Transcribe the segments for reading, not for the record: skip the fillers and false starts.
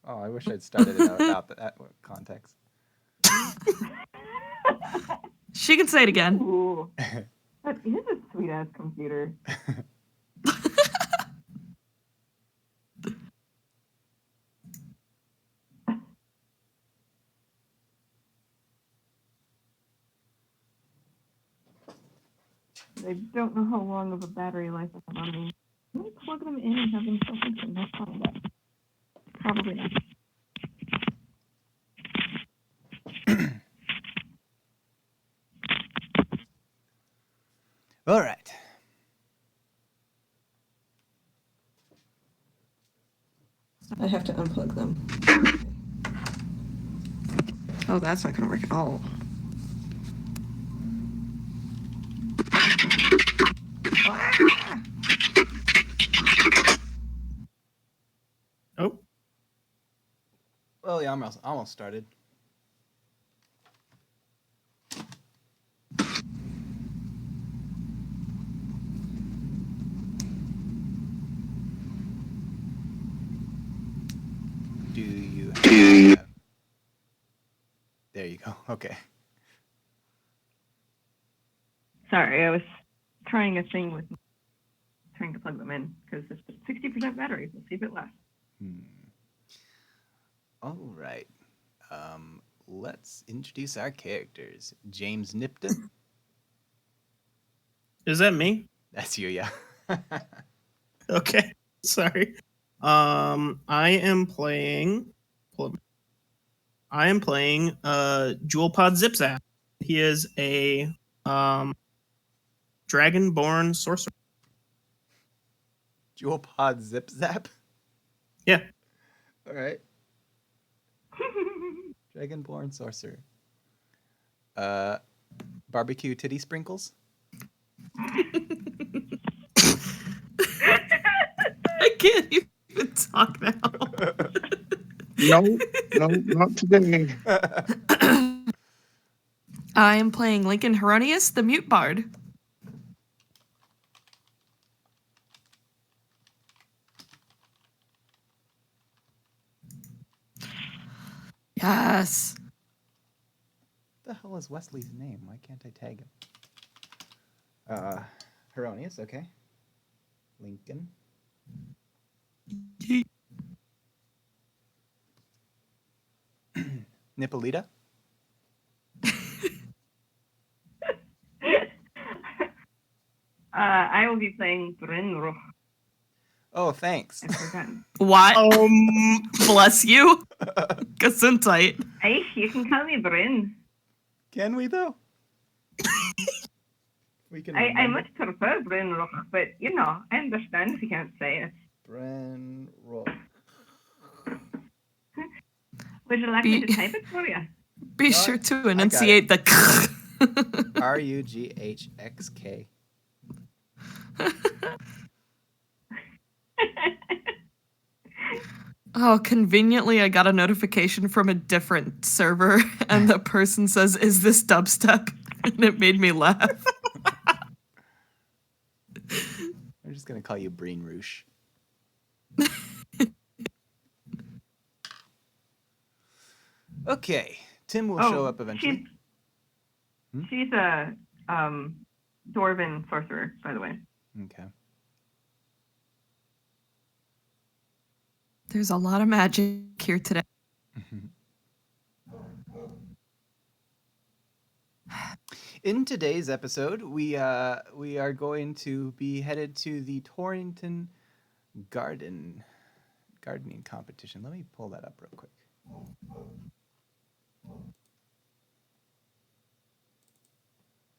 Oh, I wish I'd started it without that context. She can say it again. Ooh, that is a sweet ass computer. I don't know how long of a battery life I have on me. Can we plug them in and have them self-function? That's probably that. Probably not. All right. I have to unplug them. Oh, that's not going to work at all. Oh, Well, yeah, I'm almost started. Do you have... There you go. Okay. Sorry, I was trying a thing with trying to plug them in because it's 60% battery. We'll see if it lasts. All right. Let's introduce our characters. James Nipton. is that me? That's you, yeah. Okay, sorry. I am playing Jewelpod Zipzap. He is a dragonborn sorcerer. Jewelpod Zip Zap. Yeah. All right. Dragonborn sorcerer. Barbecue titty sprinkles. I can't even talk now. No, not today. I am playing Lincoln Heronius, the Mute Bard. Yes. What the hell is Wesley's name? Why can't I tag him? Heronius, okay. Lincoln. Nippolita. I will be playing Brynruch. Oh, thanks. I've forgotten. What? Bless you. Gesundheit. Aish, you can call me Bryn. Can we though? We can. I much prefer Brynruch, but you know, I understand if you can't say it. Brynruch. Would you like me to type it for you? Be sure to enunciate the Rughxk. Oh, conveniently, I got a notification from a different server, and the person says, "Is this dubstep?" And it made me laugh. I'm just gonna call you Breen Roosh. Okay, Tim will show up eventually. She's a dwarven sorcerer, by the way. Okay. There's a lot of magic here today. In today's episode, we are going to be headed to the Torrington Gardening Competition. Let me pull that up real quick.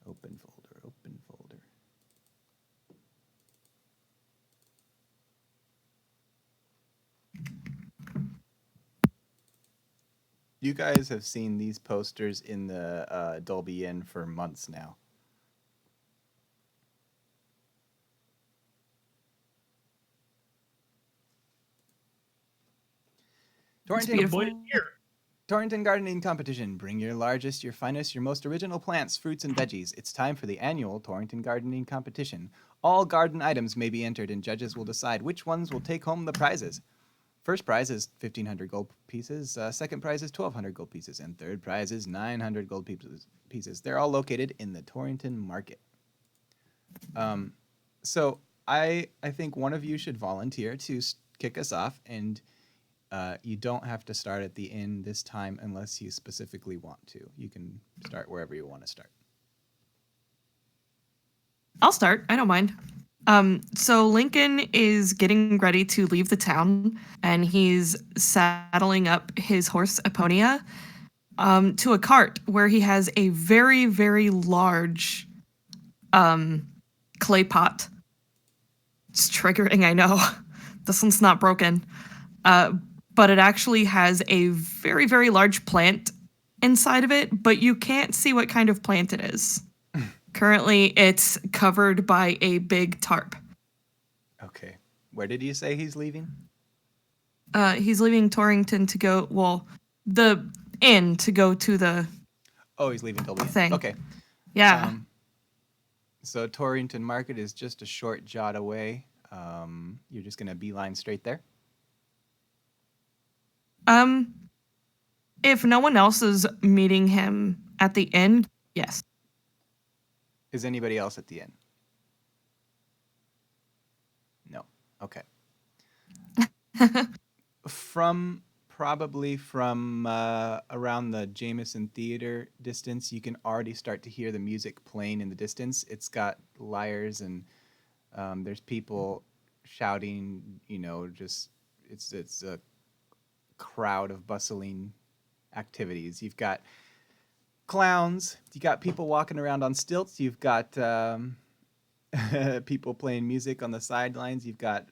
Open folder, open folder. You guys have seen these posters in the Dolby Inn for months now. Torrington Gardening Competition. Bring your largest, your finest, your most original plants, fruits, and veggies. It's time for the annual Torrington Gardening Competition. All garden items may be entered, and judges will decide which ones will take home the prizes. First prize is 1,500 gold pieces. Second prize is 1,200 gold pieces, and third prize is 900 gold pieces. They're all located in the Torrington Market. So I think one of you should volunteer to kick us off, and you don't have to start at the inn this time unless you specifically want to. You can start wherever you want to start. I'll start. I don't mind. So Lincoln is getting ready to leave the town, and he's saddling up his horse Eponia to a cart where he has a very, very large clay pot. It's triggering, I know. This one's not broken. But it actually has a very, very large plant inside of it, but you can't see what kind of plant it is. Currently, it's covered by a big tarp. Okay. Where did you say he's leaving? He's leaving Torrington to go, well, the inn to go to the Oh, he's leaving Dolby. thing. Okay. Yeah. So Torrington Market is just a short jot away. You're just going to beeline straight there? If no one else is meeting him at the inn, yes. Is anybody else at the inn? No. Okay. Probably from around the Jameson Theater distance, you can already start to hear the music playing in the distance. It's got lyres and there's people shouting, just it's a crowd of bustling activities. You've got clowns, you got people walking around on stilts, you've got people playing music on the sidelines, you've got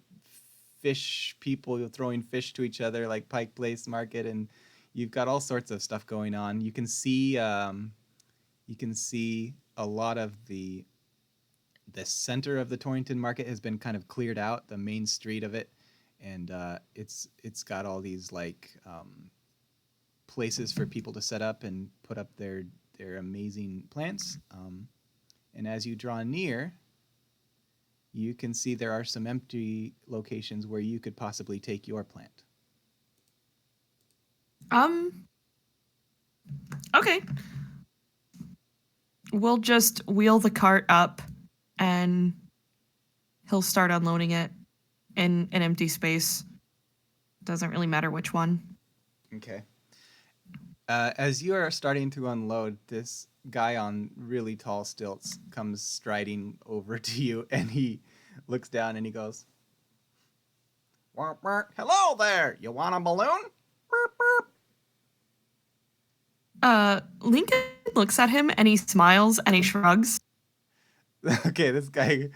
fish people throwing fish to each other like Pike Place Market, and you've got all sorts of stuff going on. You can see a lot of the center of the Torrington Market has been kind of cleared out, the main street of it, and it's got all these places for people to set up and put up their amazing plants. And as you draw near, you can see there are some empty locations where you could possibly take your plant. Okay. We'll just wheel the cart up and he'll start unloading it in an empty space. Doesn't really matter which one. Okay. As you are starting to unload, this guy on really tall stilts comes striding over to you, and he looks down and he goes, "Wah, wah. Hello there, you want a balloon?" Burp, burp. Lincoln looks at him and he smiles and he shrugs. Okay, this guy,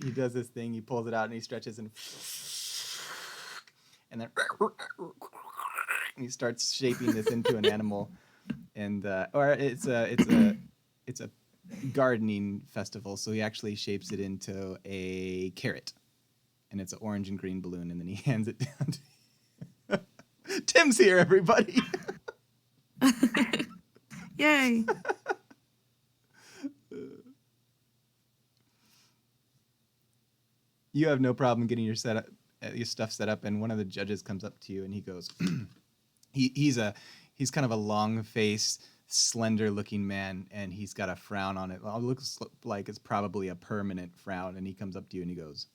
he does this thing, he pulls it out and he stretches and then he starts shaping this into an animal, and or it's a gardening festival, so he actually shapes it into a carrot, and it's an orange and green balloon, and then he hands it down to Tim's here, everybody. Yay. You have no problem getting your stuff set up, and one of the judges comes up to you and he goes, he's kind of a long-faced, slender-looking man, and he's got a frown on it. Well, it looks like it's probably a permanent frown, and he comes up to you and he goes,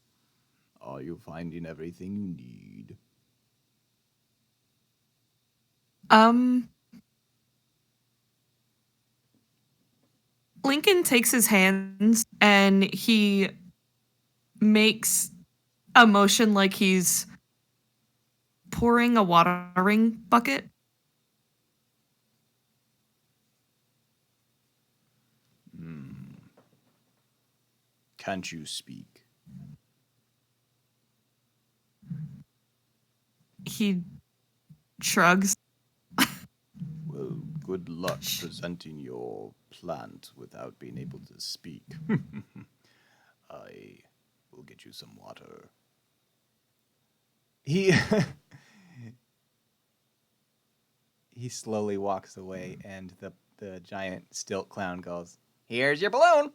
"Are you finding everything you need?" Lincoln takes his hands and he makes a motion like he's pouring a watering bucket. Can't you speak? He shrugs. Well, good luck presenting your plant without being able to speak. I will get you some water. He slowly walks away, and the giant stilt clown goes, "Here's your balloon."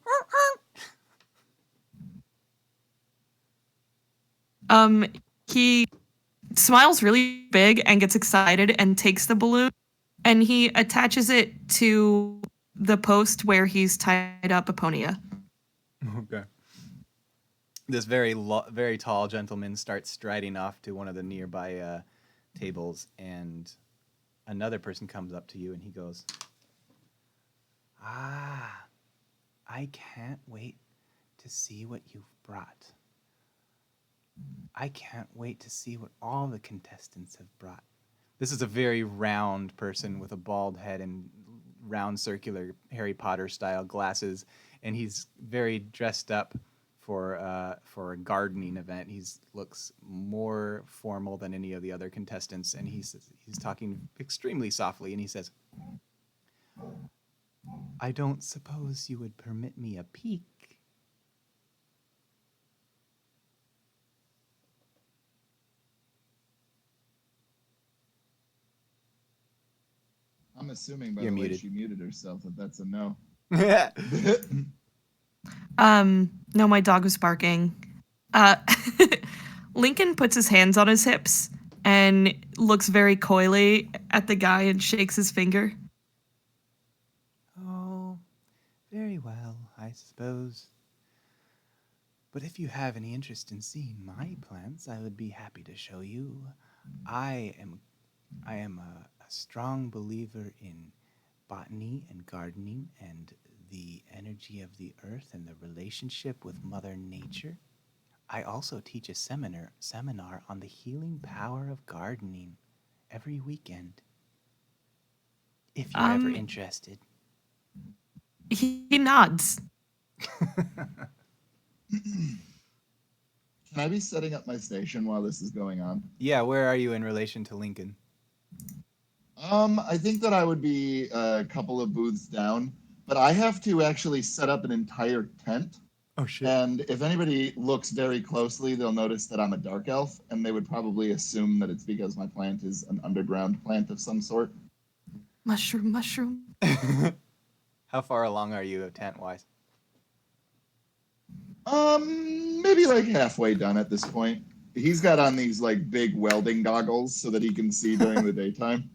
He smiles really big and gets excited and takes the balloon and he attaches it to the post where he's tied up Eponia. Okay. This very tall gentleman starts striding off to one of the nearby tables, and another person comes up to you and he goes, "Ah, I can't wait to see what you've brought. I can't wait to see what all the contestants have brought." This is a very round person with a bald head and round circular Harry Potter style glasses, and he's very dressed up for a gardening event. He's looks more formal than any of the other contestants, and he's talking extremely softly, and he says, "I don't suppose you would permit me a peek?" I'm assuming by You're the way muted. she muted herself that that's a no. No, my dog was barking. Uh, Lincoln puts his hands on his hips and looks very coyly at the guy and shakes his finger. Oh, very well, I suppose. But if you have any interest in seeing my plants, I would be happy to show you. I am a strong believer in botany and gardening and the energy of the earth and the relationship with Mother Nature. I also teach a seminar on the healing power of gardening every weekend. If you're ever Um, interested. he nods. Can I be setting up my station while this is going on? Yeah, where are you in relation to Lincoln? I think that I would be a couple of booths down, but I have to actually set up an entire tent. Oh shit. And if anybody looks very closely, they'll notice that I'm a dark elf, and they would probably assume that it's because my plant is an underground plant of some sort. Mushroom. How far along are you tent wise? Maybe like halfway done at this point. He's got on these like big welding goggles so that he can see during the daytime.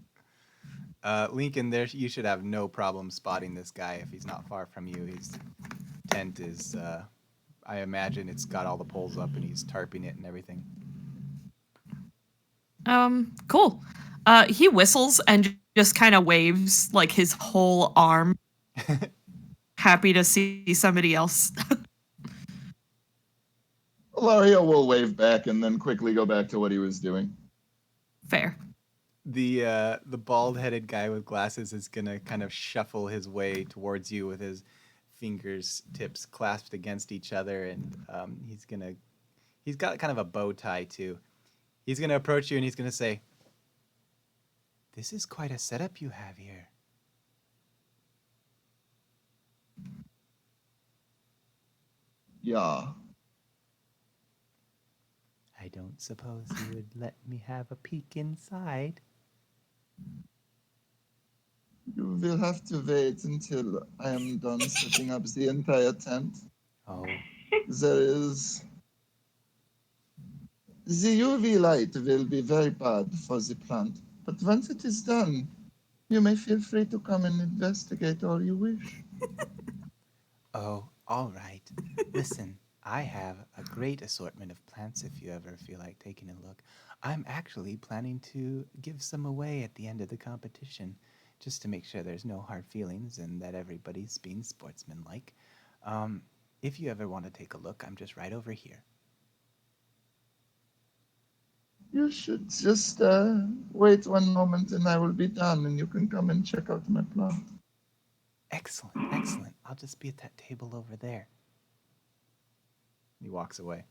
Lincoln, there you should have no problem spotting this guy if he's not far from you. His tent is, I imagine it's got all the poles up and he's tarping it and everything. Cool. He whistles and just kind of waves like his whole arm. Happy to see somebody else. Ilario will wave back and then quickly go back to what he was doing. Fair. The bald-headed guy with glasses is gonna kind of shuffle his way towards you with his fingers tips clasped against each other, and he's got kind of a bow tie too. He's gonna approach you and he's gonna say, "This is quite a setup you have here." Yeah. I don't suppose you would let me have a peek inside. You will have to wait until I am done setting up the entire tent. Oh, There is. The UV light will be very bad for the plant, but once it is done, you may feel free to come and investigate all you wish. oh, all right. Listen, I have a great assortment of plants if you ever feel like taking a look. I'm actually planning to give some away at the end of the competition, just to make sure there's no hard feelings and that everybody's being sportsmanlike. If you ever want to take a look, I'm just right over here. You should just wait one moment and I will be done and you can come and check out my plant. Excellent, excellent. I'll just be at that table over there. He walks away.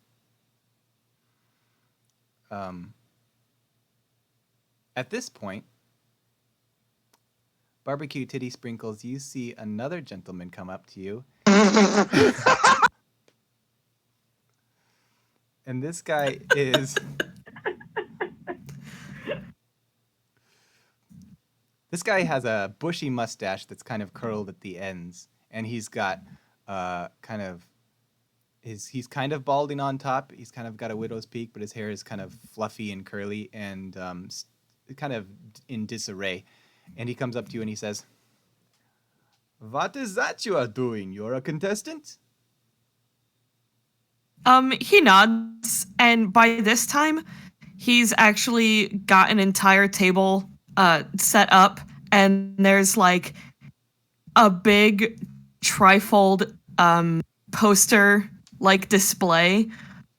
At this point, Barbecue Titty Sprinkles, you see another gentleman come up to you. And this guy is... This guy has a bushy mustache that's kind of curled at the ends, and he's got kind of he's kind of balding on top. He's kind of got a widow's peak, but his hair is kind of fluffy and curly and kind of in disarray. And he comes up to you and he says, "What is that you are doing? You're a contestant?" He nods, and by this time, he's actually got an entire table set up, and there's like a big trifold poster like display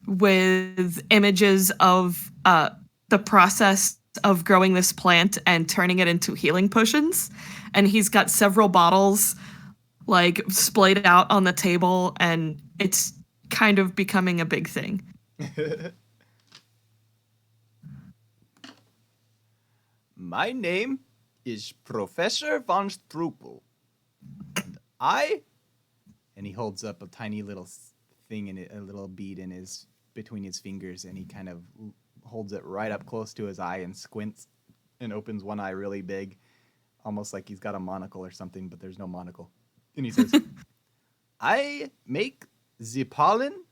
with images of the process of growing this plant and turning it into healing potions. And he's got several bottles like splayed out on the table, and it's kind of becoming a big thing. My name is Professor von Strupel. And he holds up a tiny little thing in it, a little bead in his between his fingers, and he kind of holds it right up close to his eye and squints and opens one eye really big, almost like he's got a monocle or something, but there's no monocle. And he says, "I make the pollen.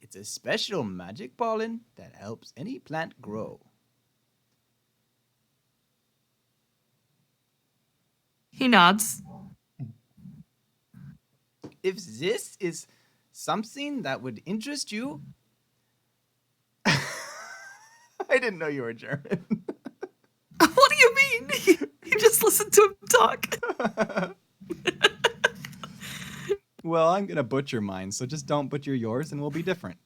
It's a special magic pollen that helps any plant grow." He nods. If this is something that would interest you, I didn't know you were German. What do you mean? You just listened to him talk. Well, I'm gonna butcher mine, so just don't butcher yours, and we'll be different.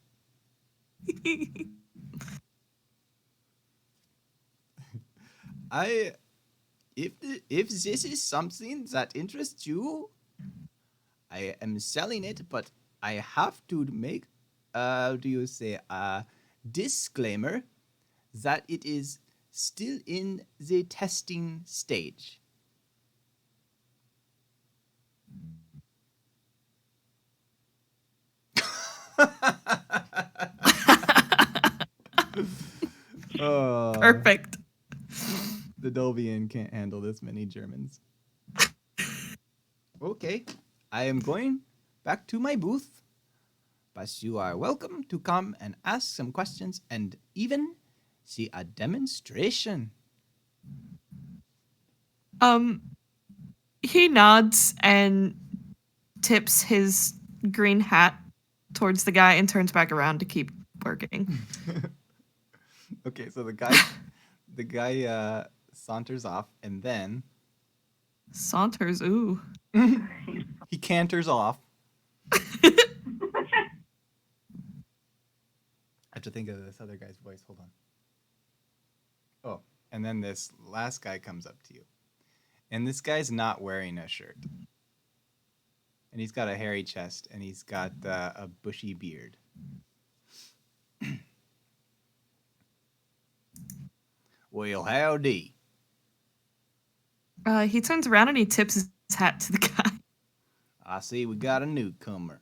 If this is something that interests you, I am selling it, but I have to make a disclaimer that it is still in the testing stage. Oh, Perfect. the Dolbian can't handle this many Germans. Okay, I am going back to my booth, but you are welcome to come and ask some questions and even see a demonstration. He nods and tips his green hat towards the guy and turns back around to keep working. Okay, so the guy saunters off, and then Saunters, ooh. he canters off. I have to think of this other guy's voice. Hold on. Oh, and then this last guy comes up to you. And this guy's not wearing a shirt. And he's got a hairy chest, and he's got a bushy beard. Well, howdy. He turns around and he tips his hat to the guy. I see we got a newcomer.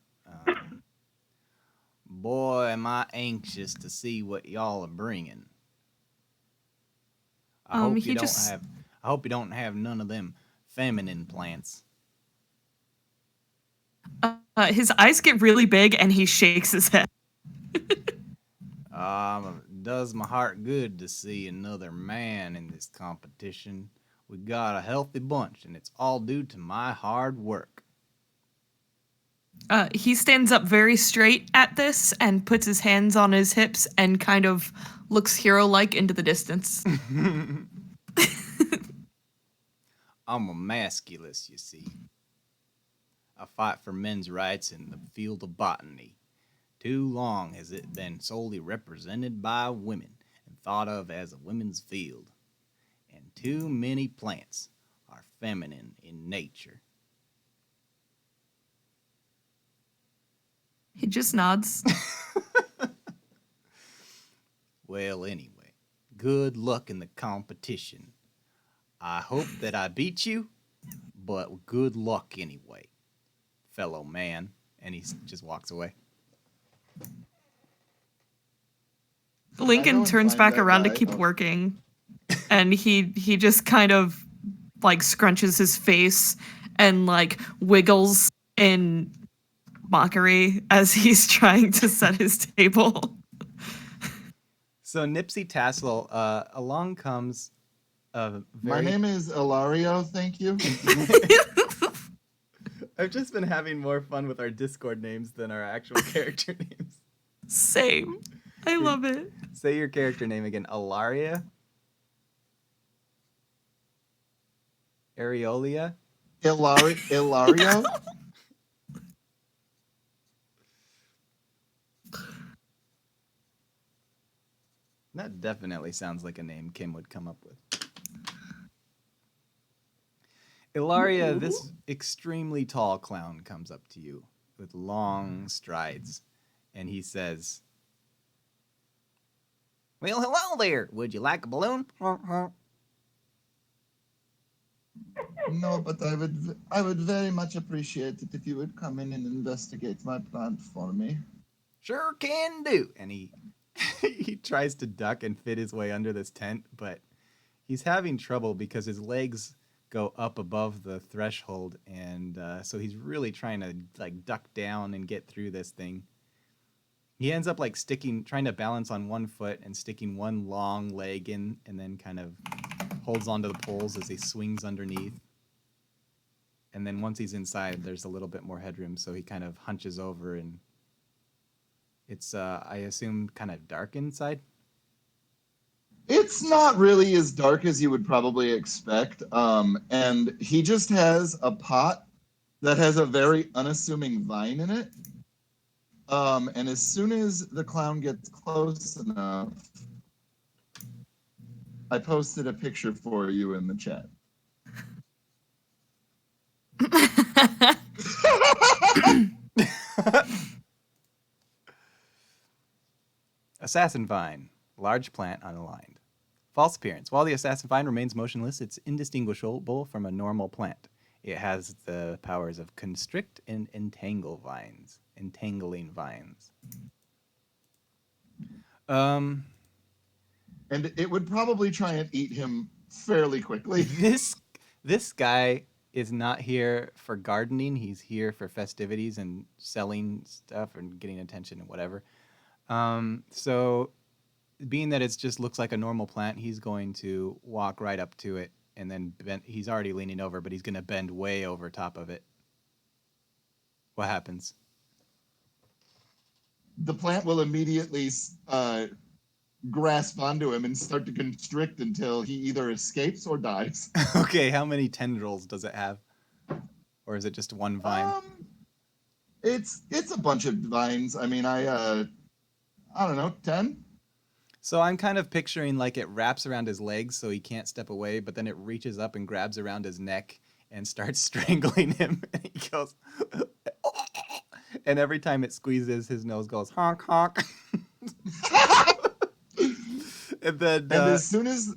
Boy, am I anxious to see what y'all are bringing. I hope you don't have none of them feminine plants. His eyes get really big and he shakes his head. Does my heart good to see another man in this competition. We got a healthy bunch, and it's all due to my hard work. He stands up very straight at this and puts his hands on his hips and kind of looks hero-like into the distance. I'm a masculist, you see. I fight for men's rights in the field of botany. Too long has it been solely represented by women and thought of as a women's field. And too many plants are feminine in nature. He just nods. Well, anyway, good luck in the competition. I hope that I beat you, but good luck anyway, fellow man. And he just walks away. Lincoln don't turns find back that around to guy keep of- working, and he just kind of like scrunches his face and like wiggles in mockery as he's trying to set his table. So Nipsey Tassel, along comes a My very. name is Ilario, thank you. I've just been having more fun with our Discord names than our actual character names. Same. I love it. Say your character name again. Ilaria? Areolia? Ilario? That definitely sounds like a name Kim would come up with. Ilaria, this extremely tall clown comes up to you with long strides, and he says, "Well, hello there. Would you like a balloon?" No, but I would very much appreciate it if you would come in and investigate my plant for me. Sure can do. And he he tries to duck and fit his way under this tent, but he's having trouble because his legs go up above the threshold, and so he's really trying to like duck down and get through this thing. He ends up like trying to balance on one foot and sticking one long leg in, and then kind of holds onto the poles as he swings underneath. And then once he's inside, there's a little bit more headroom, so he kind of hunches over, and it's, I assume, kind of dark inside. It's not really as dark as you would probably expect. And he just has a pot that has a very unassuming vine in it. And as soon as the clown gets close enough, I posted a picture for you in the chat. Assassin vine, large plant unaligned. False appearance. While the assassin vine remains motionless, it's indistinguishable from a normal plant. It has the powers of constrict and entangling vines. And it would probably try and eat him fairly quickly. This guy is not here for gardening. He's here for festivities and selling stuff and getting attention and whatever. So being that it just looks like a normal plant, he's going to walk right up to it and then he's already leaning over, but he's going to bend way over top of it. What happens? The plant will immediately grasp onto him and start to constrict until he either escapes or dies. Okay, how many tendrils does it have? Or is it just one vine? It's a bunch of vines. I mean, I don't know, 10? So I'm kind of picturing like it wraps around his legs so he can't step away, but then it reaches up and grabs around his neck and starts strangling him. And he goes, and every time it squeezes, his nose goes honk honk. And then as soon as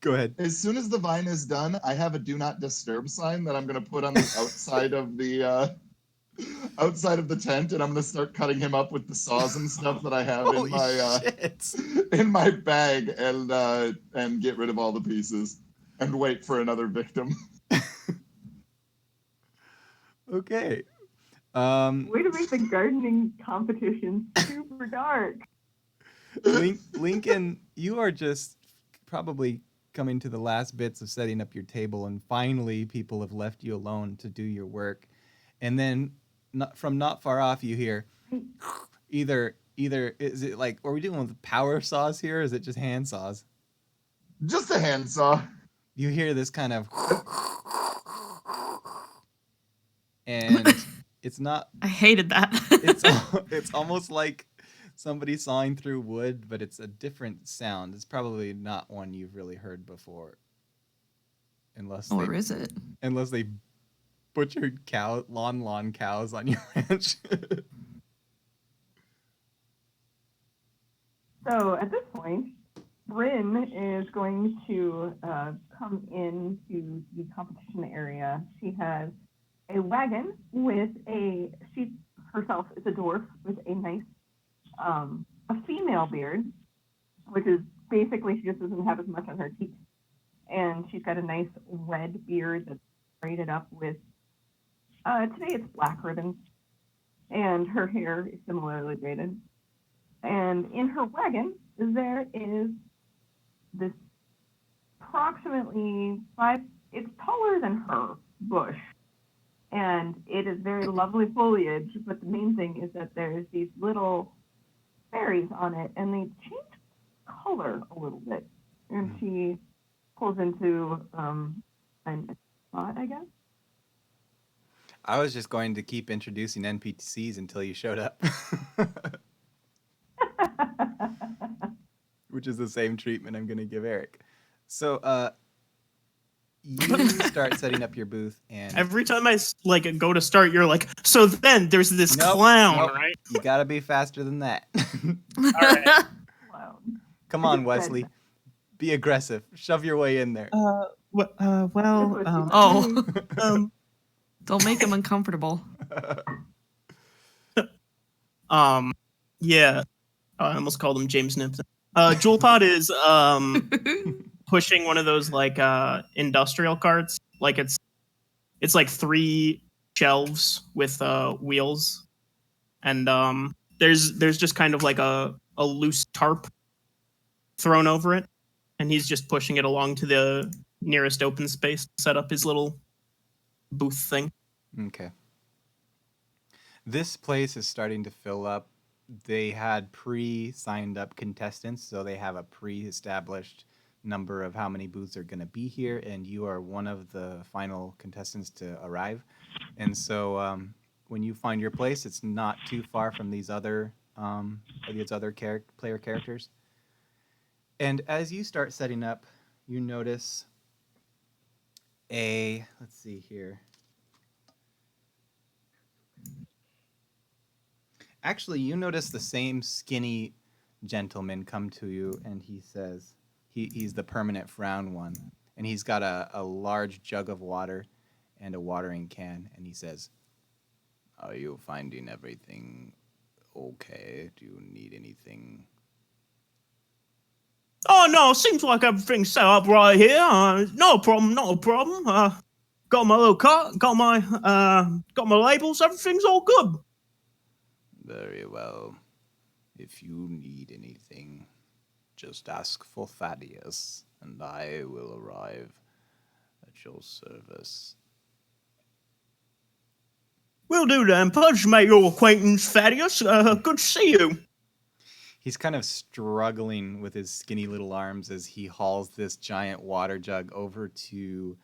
go ahead. As soon as the vine is done, I have a do not disturb sign that I'm going to put on the outside of the tent, and I'm going to start cutting him up with the saws and stuff that I have in my bag, and get rid of all the pieces and wait for another victim. Okay. Way to make the gardening competition super dark. Lincoln, you are just probably coming to the last bits of setting up your table, and finally people have left you alone to do your work. And then from not far off you hear either is it like, are we dealing with power saws here, or is it just hand saws? Just a hand saw. You hear this kind of and it's not, I hated that. it's almost like somebody sawing through wood, but it's a different sound. It's probably not one you've really heard before. Or is it? Unless they butchered lawn cows on your ranch. So at this point, Bryn is going to come into the competition area. She has a wagon with she herself is a dwarf with a nice, a female beard, which is basically she just doesn't have as much on her teeth. And she's got a nice red beard that's braided up with, today it's black ribbons. and her hair is similarly braided. And in her wagon, there is this approximately it's taller than her bush. And it is very lovely foliage, but the main thing is that there's these little berries on it, and they change color a little bit. And she pulls into an spot, I guess. I was just going to keep introducing NPCs until you showed up, which is the same treatment I'm going to give Eric. So, you start setting up your booth, and Every time I go to start, you're like, so then there's this Nope, clown, nope. right? You got to be faster than that. All right. Wow. Come on, Wesley. Be aggressive. Shove your way in there. Oh. Don't make him uncomfortable. Yeah. I almost called him James Nipton. Jewel Pod is pushing one of those industrial carts. Like it's like 3 shelves with wheels, and there's just kind of like a loose tarp thrown over it, and he's just pushing it along to the nearest open space to set up his little booth thing. Okay. This place is starting to fill up. They had pre-signed up contestants, so they have a pre-established number of how many booths are going to be here, and you are one of the final contestants to arrive. And so when you find your place, it's not too far from these other player characters. And as you start setting up, you notice let's see here. Actually, you notice the same skinny gentleman come to you, and he says, he's the permanent frown one, and he's got a large jug of water and a watering can, and he says, "Are you finding everything okay? Do you need anything?" Oh no, seems like everything's set up right here. No problem, not a problem. Got my little cart, got my labels, everything's all good. Very well. If you need anything, just ask for Thaddeus, and I will arrive at your service. Will do then. Pleasure to make your acquaintance, Thaddeus. Good to see you. He's kind of struggling with his skinny little arms as he hauls this giant water jug over to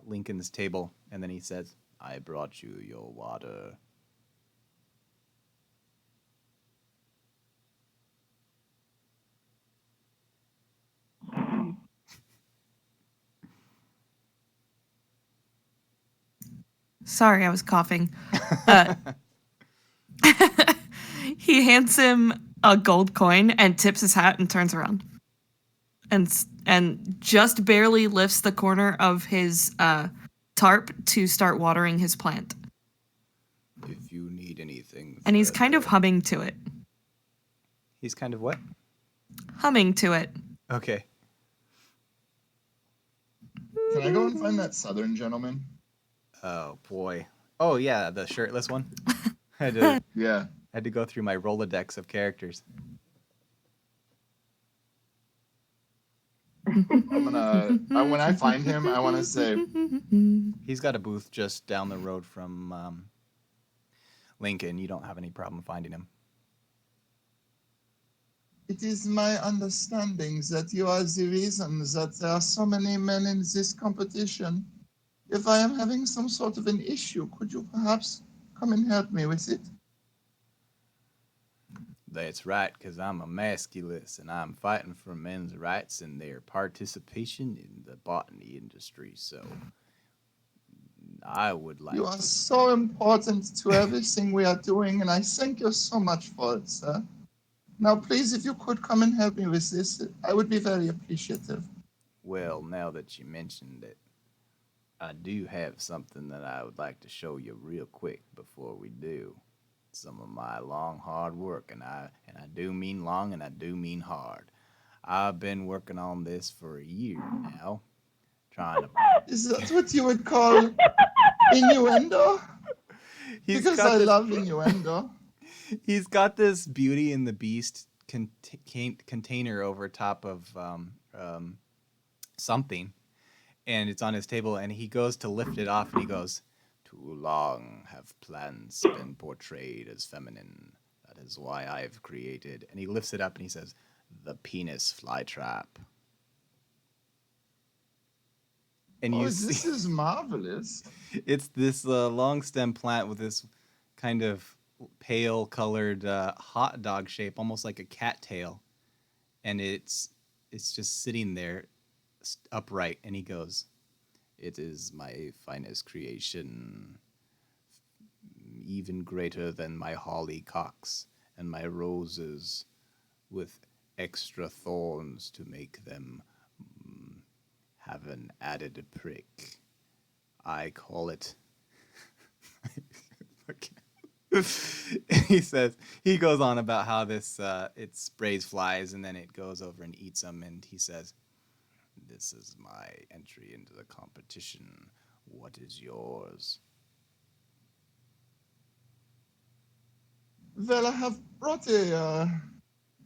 Lincoln's table, and then he says, "I brought you your water." Sorry, I was coughing. He hands him a gold coin and tips his hat and turns around. And just barely lifts the corner of his tarp to start watering his plant. If you need anything. And he's kind of humming to it. He's kind of what? Humming to it. Okay. Can I go and find that southern gentleman? Oh boy. Oh yeah, the shirtless one. I Yeah. had to go through my Rolodex of characters. When I find him, I want to say, He's got a booth just down the road from Lincoln. You don't have any problem finding him. it is my understanding that you are the reason that there are so many men in this competition. If I am having some sort of an issue, could you perhaps come and help me with it? That's right, because I'm a masculist and I'm fighting for men's rights and their participation in the botany industry. So I would like You are so important to everything we are doing, and I thank you so much for it, sir. Now, please, if you could come and help me with this, I would be very appreciative. Well, now that you mentioned it, I do have something that I would like to show you real quick before we do. Some of my long, hard work, and I do mean long and I do mean hard. I've been working on this for a year now, trying to... Is that what you would call innuendo? Because I love innuendo. He's got this Beauty and the Beast container over top of something, and it's on his table, and he goes to lift it off, and he goes, "Too long have plants been portrayed as feminine. That is why I've created," and he lifts it up, and he says, "the penis flytrap." And you This see, is marvelous. it's this long stem plant with this kind of pale colored hot dog shape, almost like a cattail, and it's just sitting there upright. And he goes, "It is my finest creation, even greater than my hollyhocks and my roses, with extra thorns to make them have an added prick. I call it." He goes on about how this it sprays flies and then it goes over and eats them, and he says, "This is my entry into the competition. What is yours?" Well, I have brought a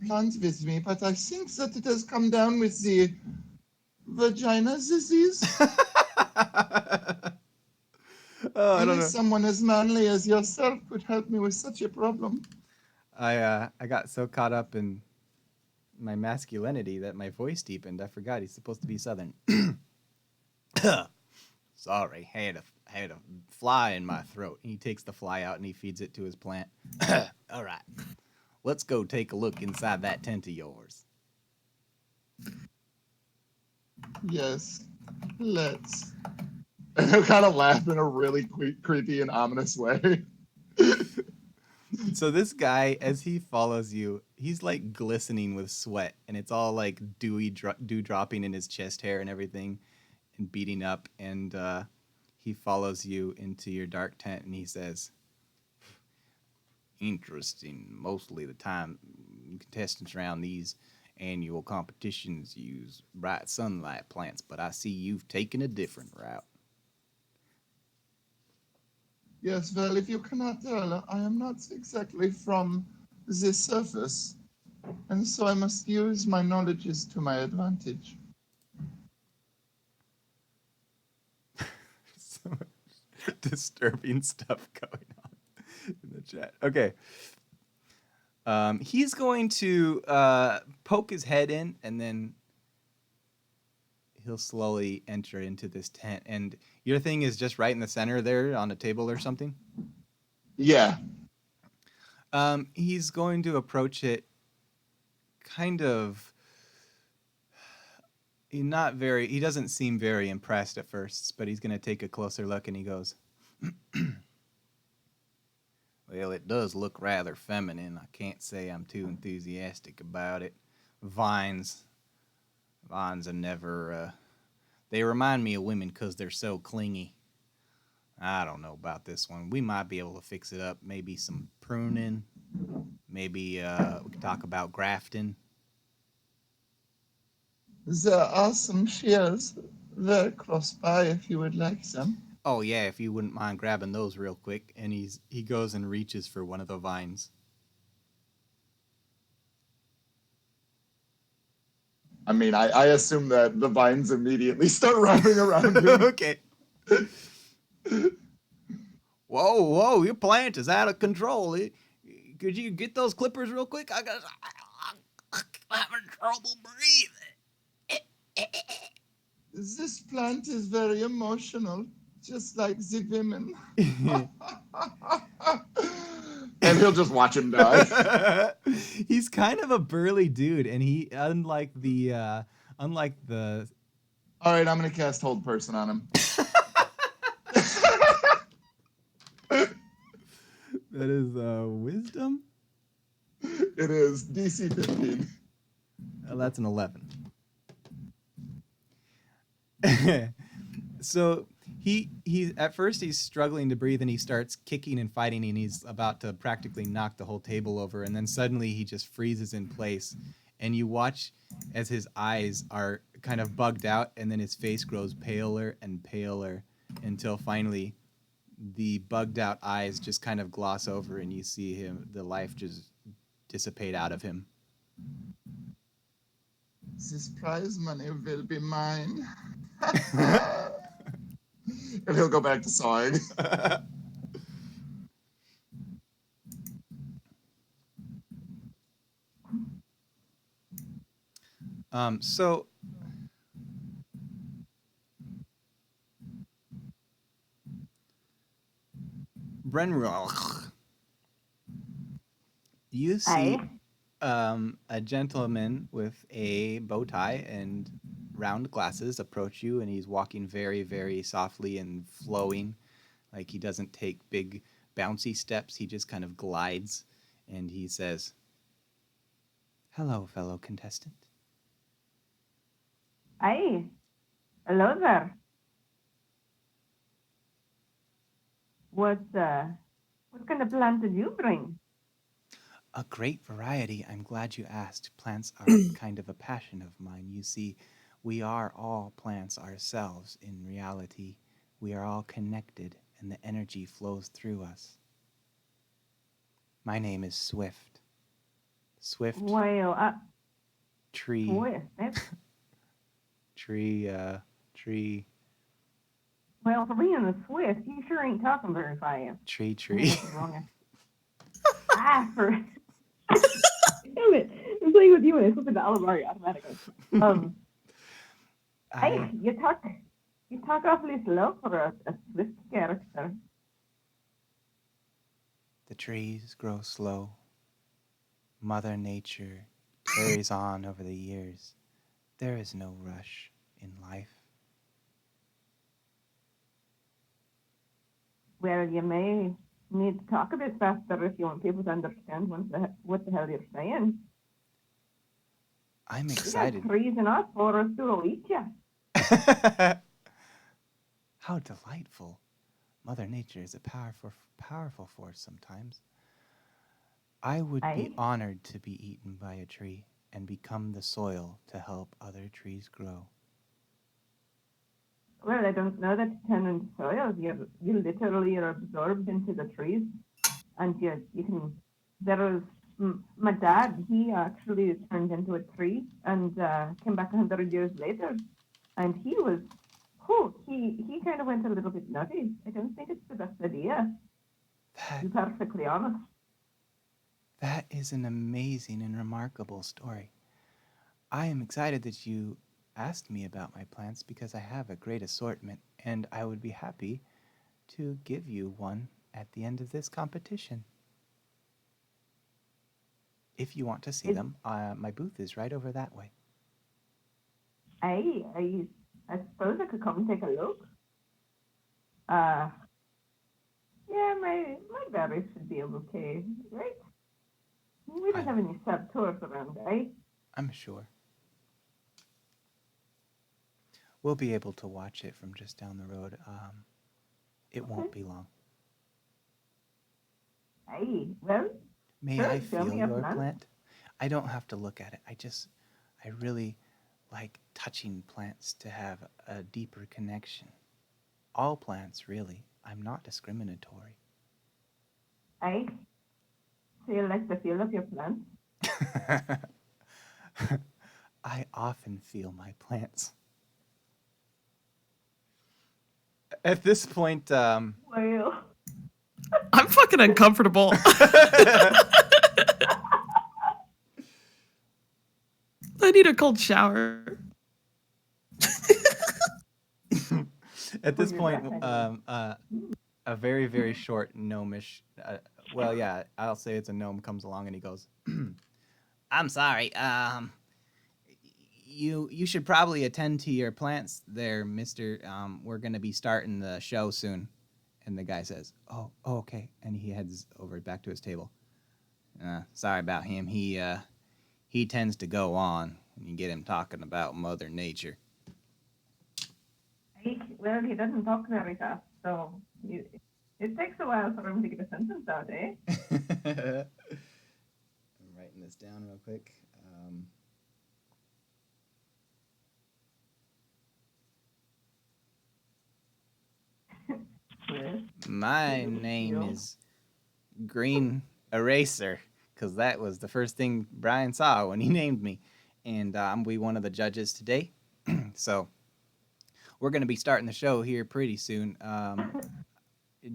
plant with me, but I think that it has come down with the vagina disease. Oh, I don't Only know. someone as manly as yourself could help me with such a problem. I got so caught up in my masculinity that my voice deepened. I forgot he's supposed to be Southern. Sorry, I had a fly in my throat. He takes the fly out and he feeds it to his plant. All right, let's go take a look inside that tent of yours. Yes, let's. And he'll kind of laugh in a really creepy and ominous way. So this guy, as he follows you, he's like glistening with sweat, and it's all like dew dropping in his chest hair and everything, and beating up. And he follows you into your dark tent, and he says, "Interesting. Mostly the time, contestants around these annual competitions use bright sunlight plants, but I see you've taken a different route." Yes, well, if you cannot tell, I am not exactly from the surface, and so I must use my knowledges to my advantage. So much disturbing stuff going on in the chat. Okay. He's going to poke his head in, and then he'll slowly enter into this tent. And your thing is just right in the center there on a table or something? Yeah. He's going to approach it kind of he doesn't seem very impressed at first, but he's going to take a closer look, and he goes, "Well, it does look rather feminine. I can't say I'm too enthusiastic about it. Vines are never, they remind me of women because they're so clingy. I don't know about this one. We might be able to fix it up. Maybe some pruning. Maybe we could talk about grafting." There are some shears very close by if you would like some. "Oh yeah, if you wouldn't mind grabbing those real quick." And he goes and reaches for one of the vines. I mean, I assume that the vines immediately start wrapping around him. Okay. Whoa, your plant is out of control. Could you get those clippers real quick? I'm having trouble breathing. This plant is very emotional, just like the women. And he'll just watch him die. He's kind of a burly dude, and he unlike the All right, I'm gonna cast Hold Person on him. that is wisdom. It is DC 15. Oh, that's an 11. So he at first he's struggling to breathe, and he starts kicking and fighting, and he's about to practically knock the whole table over, and then suddenly he just freezes in place, and you watch as his eyes are kind of bugged out, and then his face grows paler and paler until finally the bugged out eyes just kind of gloss over, and you see him, the life just dissipate out of him. This prize money will be mine. And he'll go back to sawing. So Brenroch, you see a gentleman with a bow tie and round glasses approach you, and he's walking very, very softly and flowing. Like he doesn't take big bouncy steps. He just kind of glides, and he says, "Hello, fellow contestant." Aye. Hello there. What kind of plant did you bring? A great variety. I'm glad you asked. Plants are kind of a passion of mine. You see, we are all plants ourselves in reality. We are all connected, and the energy flows through us. My name is Swift. Swift Well, tree. Swift. Tree. Well, for being a Swift, you sure ain't talking very fast. Tree. For damn it! I'm playing with you and I flip into Alamari automatically. Hey, you talk awfully slow for a Swift character. The trees grow slow. Mother Nature carries on over the years. There is no rush in life. Well, you may need to talk a bit faster if you want people to understand what the hell you're saying. I'm You excited. got trees and us for us to eat you. How delightful. Mother Nature is a powerful force sometimes. I would be Aye. honored to be eaten by a tree and become the soil to help other trees grow. Well, I don't know that you turn into soil. You literally are absorbed into the trees, and you can. There was my dad. He actually turned into a tree and came back 100 years later, and he was. Oh, he kind of went a little bit nutty. I don't think it's the best idea. To be perfectly honest. That is an amazing and remarkable story. I am excited that you asked me about my plants because I have a great assortment, and I would be happy to give you one at the end of this competition. If you want to see them, my booth is right over that way. I suppose I could come and take a look. Yeah, my berries should be okay, right? We don't have any sub-tours around, eh? I'm sure. We'll be able to watch it from just down the road. It won't be long. Hey, well, May sure, I show feel me a your plant. plant? I don't have to look at it. I really like touching plants to have a deeper connection. All plants, really. I'm not discriminatory. Hey, so you like the feel of your plant? I often feel my plants. At this point, Well, I'm fucking uncomfortable. I need a cold shower. at this Well, point, you're back a very, very short gnomish, well, yeah, I'll say it's a gnome, comes along and he goes, I'm sorry, you should probably attend to your plants there, mister. We're going to be starting the show soon. And the guy says, oh, okay. And he heads over back to his table. Sorry about him. He tends to go on when you get him talking about Mother Nature. well, he doesn't talk very fast, so it takes a while for him to get a sentence out, eh? I'm writing this down real quick. Well, My Thank name you. is Green Eraser, because that was the first thing Brian saw when he named me. And I'm be one of the judges today. So we're going to be starting the show here pretty soon.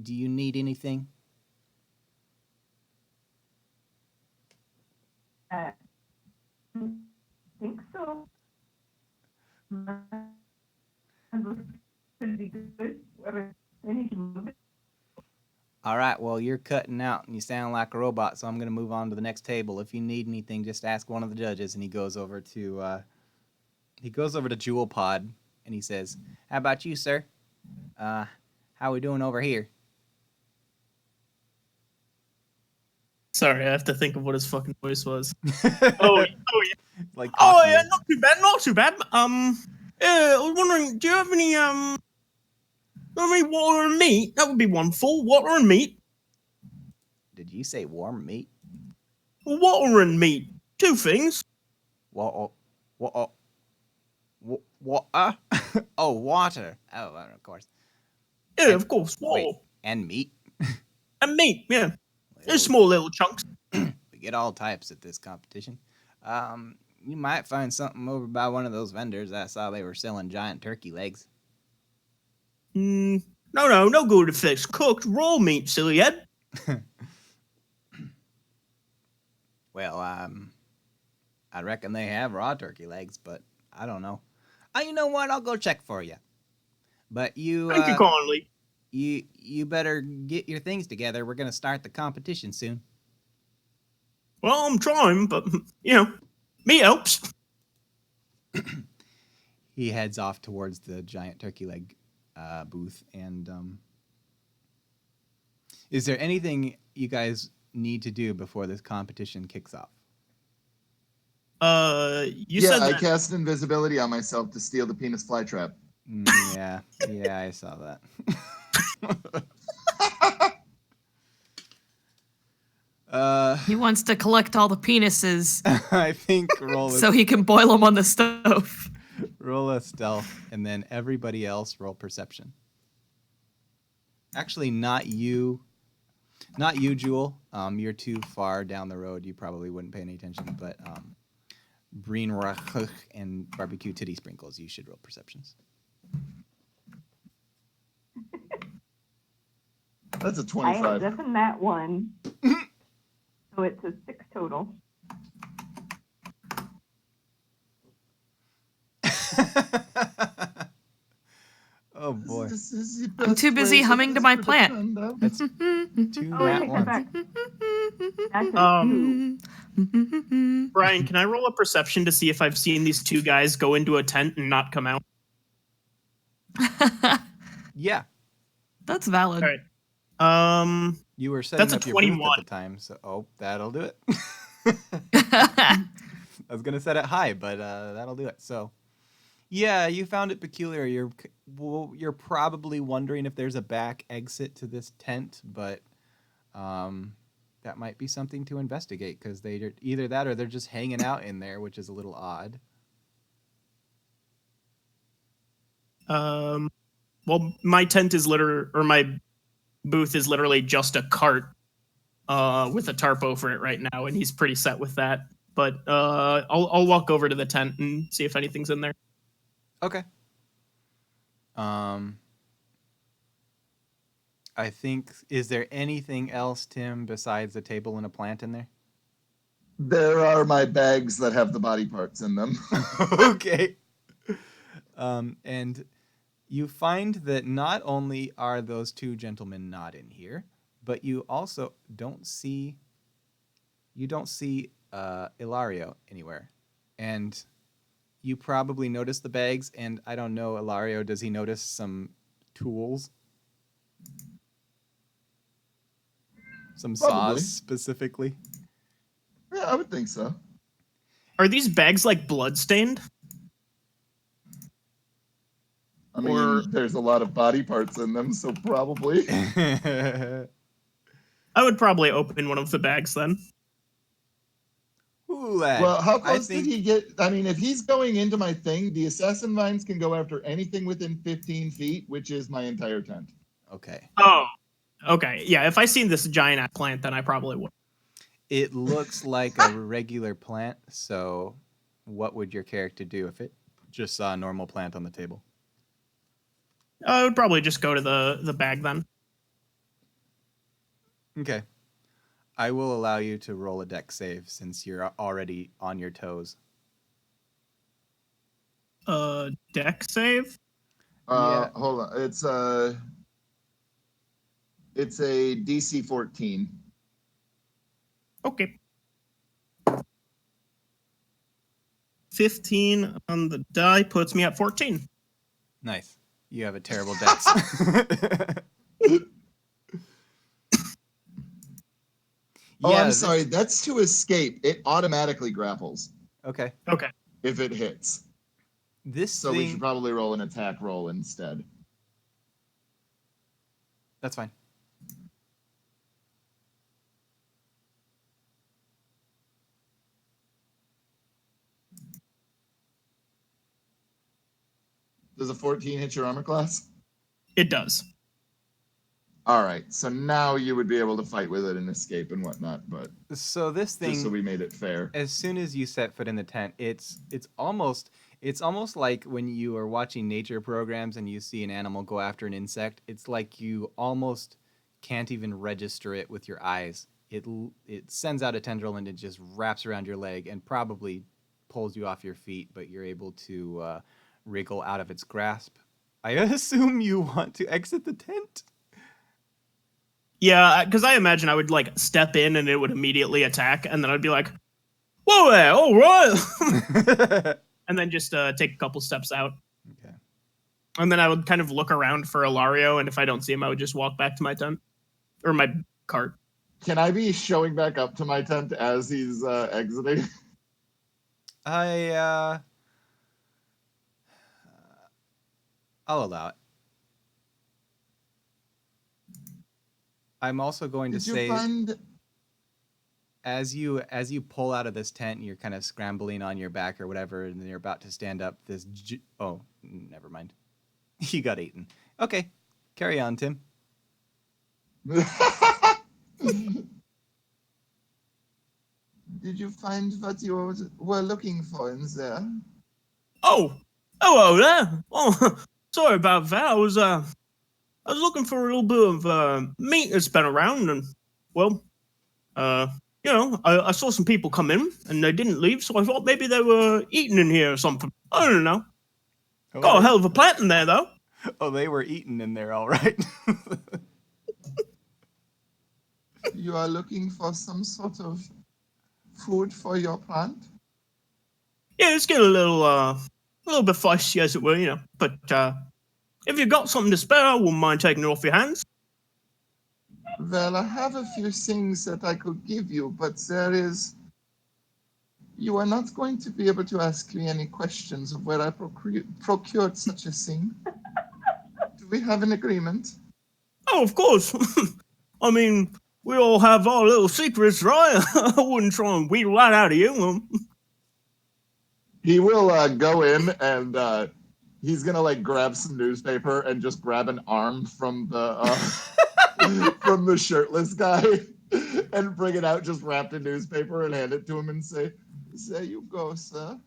Do you need anything? I think so. Should be good. I need to move it. All right, well, you're cutting out and you sound like a robot, so I'm going to move on to the next table. If you need anything, just ask one of the judges. And he goes over to Jewel Pod and he says, "How about you, sir? How we doing over here?" Sorry, I have to think of what his fucking voice was. Like Oh Cockney. yeah, not too bad, not too bad. Yeah, I was wondering, do you have any water and meat? That would be wonderful. Water and meat. Did you say warm meat? Water and meat. Two things. What? Oh, water. Oh, of course. Yeah, of course. Water Wait, and meat. and meat. Yeah, Well, in small little chunks. we get all types at this competition. You might find something over by one of those vendors. I saw they were selling giant turkey legs. No good if it's cooked raw meat, silly head. Well, I reckon they have raw turkey legs, but I don't know. You know what? I'll go check for you. But you, Thank you kindly. you better get your things together. We're gonna start the competition soon. Well, I'm trying, but meat helps. He heads off towards the giant turkey leg booth. And is there anything you guys need to do before this competition kicks off? You said I that. cast invisibility on myself to steal the penis flytrap. Yeah, I saw that. He wants to collect all the penises I think so he can boil them on the stove. roll a stealth, and then everybody else roll perception. Actually, not you, Jewel. You're too far down the road. You probably wouldn't pay any attention. But Breen Rach and Barbecue Titty Sprinkles, you should roll perceptions. That's a I am 25. just in that one. So it's a 6 total. Oh boy, I'm too busy humming to my plant. that's two Oh, nat wait, ones. back. That's a 2. Brian, can I roll a perception to see if I've seen these two guys go into a tent and not come out? Yeah, That's valid. All right. you were setting That's a up your booth 21. at the time, so that'll do it. I was gonna set it high, but that'll do it. So, yeah, you found it peculiar. You're probably wondering if there's a back exit to this tent, but that might be something to investigate because they're either that or they're just hanging out in there, which is a little odd. Well, my tent is my booth is literally just a cart with a tarp over it right now, and he's pretty set with that. But I'll walk over to the tent and see if anything's in there. Okay. I think, is there anything else, Tim, besides a table and a plant in there? There are my bags that have the body parts in them. Okay. And you find that not only are those two gentlemen not in here, but you also don't see Ilario anywhere. And you probably notice the bags, and I don't know, Ilario, does he notice some tools? Some Probably. saws specifically? Yeah, I would think so. Are these bags like bloodstained? I mean, Or- there's a lot of body parts in them, so probably. I would probably open one of the bags then. Ooh, lad. Well, how I close think did he get? I mean, if he's going into my thing, the assassin vines can go after anything within 15 feet, which is my entire tent. Okay. Oh, Okay, yeah. If I seen this giant ass plant, then I probably would. It looks like a regular plant, so what would your character do if it just saw a normal plant on the table? I would probably just go to the bag then. Okay. I will allow you to roll a dex save since you're already on your toes. Deck save. Yeah. Hold on. It's a DC 14. Okay. 15 on the die puts me at 14. Nice. You have a terrible dex. Oh, Yeah, I'm sorry. That's to escape. It automatically grapples Okay. Okay. if it hits. This So we should thing. probably roll an attack roll instead. That's fine. Does a 14 hit your armor class? It does. All right. So now you would be able to fight with it and escape and whatnot. But So this thing, just so we made it fair. as soon as you set foot in the tent, it's almost like when you are watching nature programs and you see an animal go after an insect. It's like you almost can't even register it with your eyes. It sends out a tendril and it just wraps around your leg and probably pulls you off your feet, but you're able to wriggle out of its grasp. I assume you want to exit the tent. Yeah, because I imagine I would like step in and it would immediately attack, and then I'd be like, "Whoa there, all right," and then just take a couple steps out. Okay. And then I would kind of look around for Ilario, and if I don't see him, I would just walk back to my tent or my cart. Can I be showing back up to my tent as he's exiting? I'll allow it. I'm also going to Did you say, find? as you pull out of this tent and you're kind of scrambling on your back or whatever, and then you're about to stand up, oh, never mind. You got eaten. Okay, carry on, Tim. Did you find what you were looking for in there? Oh, hello there. Oh, sorry about that. I was looking for a little bit of meat that's been around, and well, I saw some people come in and they didn't leave, so I thought maybe they were eating in here or something. I don't know. Got a hell of a plant in there, though. Oh, they were eaten in there, all right. You are looking for some sort of food for your plant? Yeah, it's getting a little bit feisty, as it were, you know. But if you've got something to spare, I wouldn't mind taking it off your hands. Well, I have a few things that I could give you, but you are not going to be able to ask me any questions of where I procured such a thing. Do we have an agreement? Oh, of course. I mean, we all have our little secrets, right? I wouldn't try and wheedle that out of you. He will go in and he's gonna like grab some newspaper and just grab an arm from the from the shirtless guy and bring it out just wrapped in newspaper and hand it to him and say, "There you go, sir.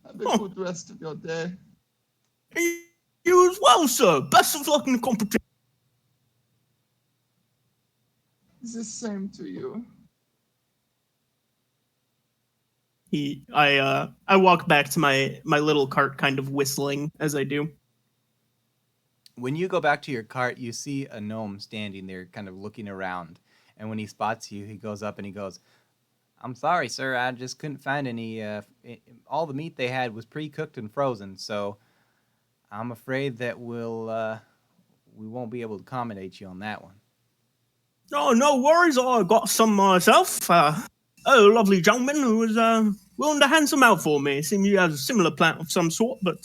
Have a good rest of your day." You as well, sir. Best of luck in the competition. It's the same to you. I walk back to my little cart, kind of whistling as I do. When you go back to your cart, you see a gnome standing there kind of looking around. And when he spots you, he goes up and he goes, "I'm sorry, sir. I just couldn't find any. All the meat they had was pre-cooked and frozen, so I'm afraid that we won't be able to accommodate you on that one." Oh, no worries. I got some myself. A lovely gentleman who was willing to hand some out for me. Seems he has a similar plant of some sort, but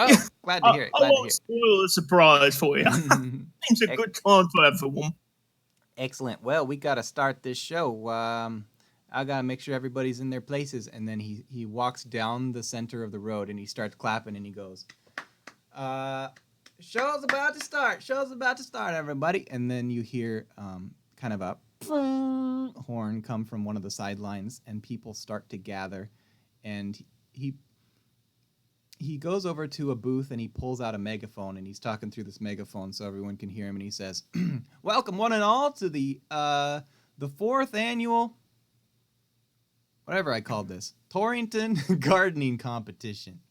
Oh, glad to hear it. I Glad to won't hear spoil the surprise for you. it. Seems a good time for everyone. Excellent. Well, we got to start this show. I got to make sure everybody's in their places. And then he walks down the center of the road and he starts clapping and he goes, Show's about to start. Show's about to start, everybody. And then you hear kind of a horn come from one of the sidelines, and people start to gather. And he goes over to a booth and he pulls out a megaphone, and he's talking through this megaphone so everyone can hear him. And he says, "Welcome, one and all, to the 4th annual, whatever I called this, Torrington Gardening Competition.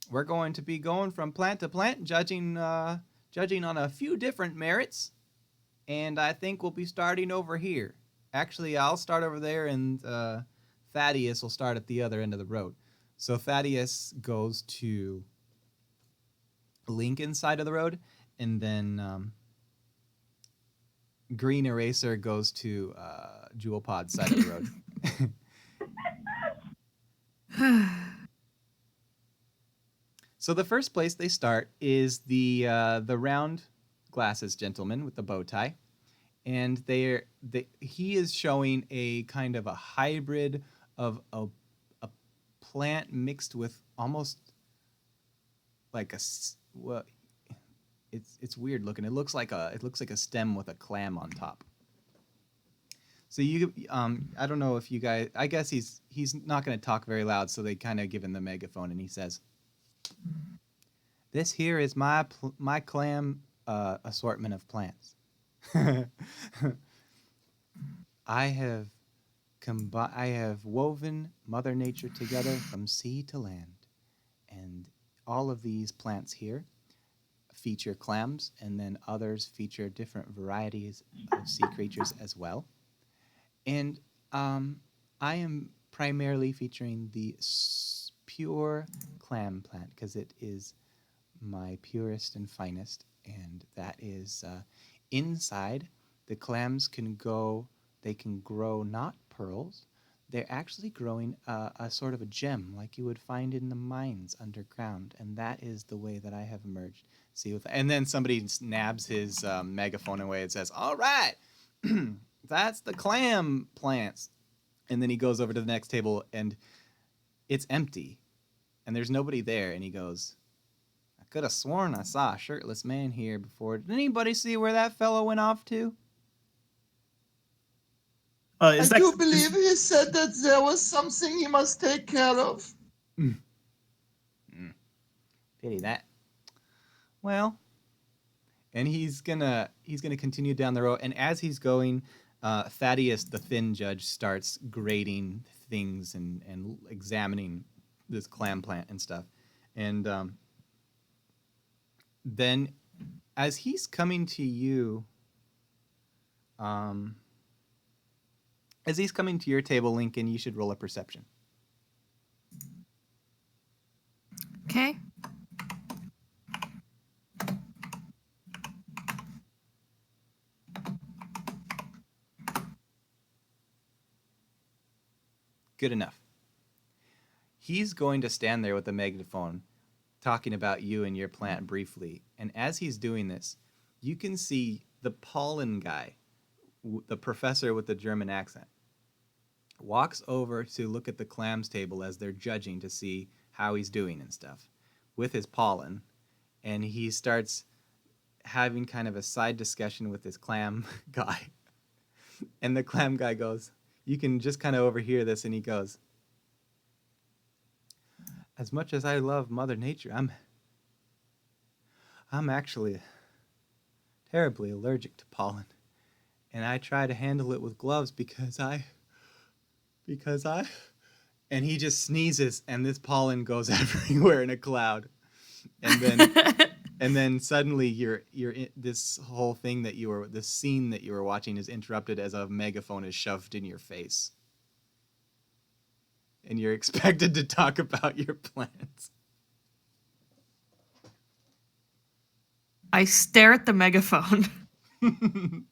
We're going to be going from plant to plant, judging on a few different merits, and I think we'll be starting over here. Actually, I'll start over there, and Thaddeus will start at the other end of the road." So Thaddeus goes to Lincoln's side of the road, and then Green Eraser goes to Jewel Pod's side of the road. So the first place they start is the round glasses gentleman with the bow tie, and he is showing a kind of a hybrid of a plant mixed with almost like it's weird looking. It looks like a stem with a clam on top. So I don't know if you guys, I guess he's not going to talk very loud, so they kind of give him the megaphone, and he says, "This here is my clam assortment of plants. I have woven Mother Nature together from sea to land, and all of these plants here feature clams, and then others feature different varieties of sea creatures as well. And I am primarily featuring the pure clam plant because it is my purest and finest, and that is inside. The clams can grow not pearls. They're actually growing a sort of a gem like you would find in the mines underground, and that is the way that I have emerged. And then somebody nabs his megaphone away and says, "All right, that's the clam plants." And then he goes over to the next table, and it's empty, and there's nobody there. And he goes, "I could have sworn I saw a shirtless man here before. Did anybody see where that fellow went off to?" I do believe he said that there was something he must take care of. Pity that. Well, and he's gonna continue down the road, and as he's going, Thaddeus, the thin judge, starts grading things and examining this clam plant and stuff. And then, as he's coming to you, as he's coming to your table, Lincoln, you should roll a perception. Okay. Good enough. He's going to stand there with the megaphone talking about you and your plant briefly. And as he's doing this, you can see the pollen guy, the professor with the German accent, walks over to look at the clams table as they're judging to see how he's doing and stuff with his pollen. And he starts having kind of a side discussion with this clam guy. And the clam guy goes, you can just kind of overhear this, and he goes, "As much as I love Mother Nature, I'm actually terribly allergic to pollen, and I try to handle it with gloves because I and he just sneezes, and this pollen goes everywhere in a cloud, and then suddenly this whole thing this scene that you were watching is interrupted as a megaphone is shoved in your face, and you're expected to talk about your plants. I stare at the megaphone and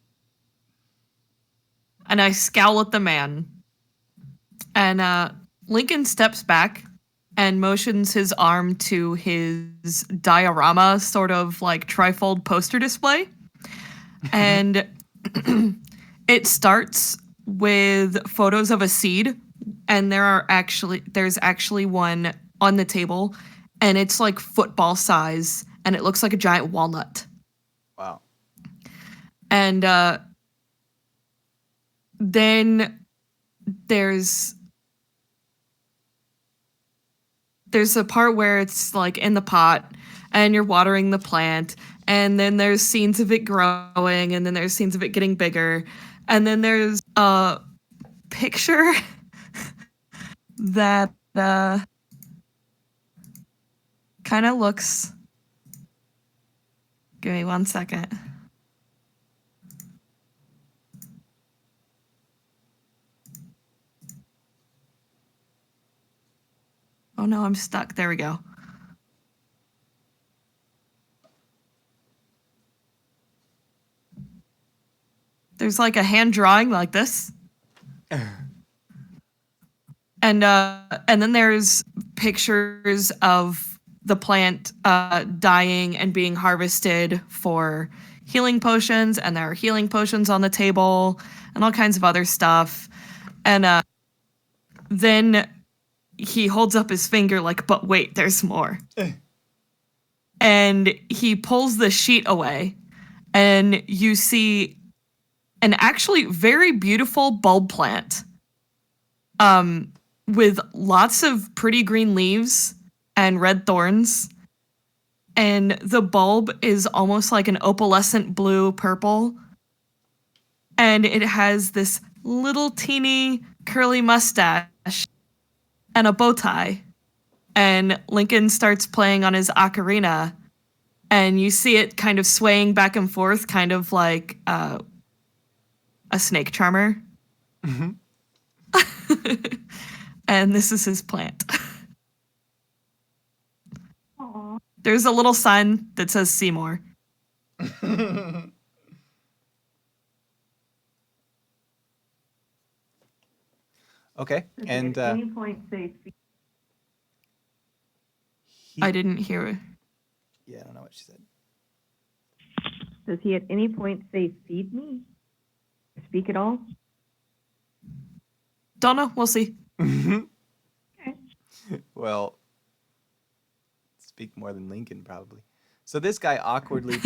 I scowl at the man. And Lincoln steps back and motions his arm to his diorama, sort of like trifold poster display. And it starts with photos of a seed, and there's actually one on the table, and it's like football size, and it looks like a giant walnut. Wow. And then there's a part where it's like in the pot and you're watering the plant, and then there's scenes of it growing, and then there's scenes of it getting bigger, and then there's a picture that kind of looks. Give me 1 second. Oh no, I'm stuck. There we go. There's like a hand drawing like this. And then there's pictures of the plant dying and being harvested for healing potions, and there are healing potions on the table and all kinds of other stuff. And then he holds up his finger like, but wait, there's more. And he pulls the sheet away, and you see an actually very beautiful bulb plant with lots of pretty green leaves and red thorns. And the bulb is almost like an opalescent blue purple. And it has this little teeny curly mustache and a bow tie. And Lincoln starts playing on his ocarina, and you see it kind of swaying back and forth, kind of like a snake charmer. Mm-hmm. And this is his plant. Aw. There's a little sign that says Seymour. Okay, Does he and at any point say feed? I didn't hear it. Yeah, I don't know what she said. Does he at any point say feed me? Speak at all? Don't know. We'll see. Okay. Well, speak more than Lincoln, probably. So this guy awkwardly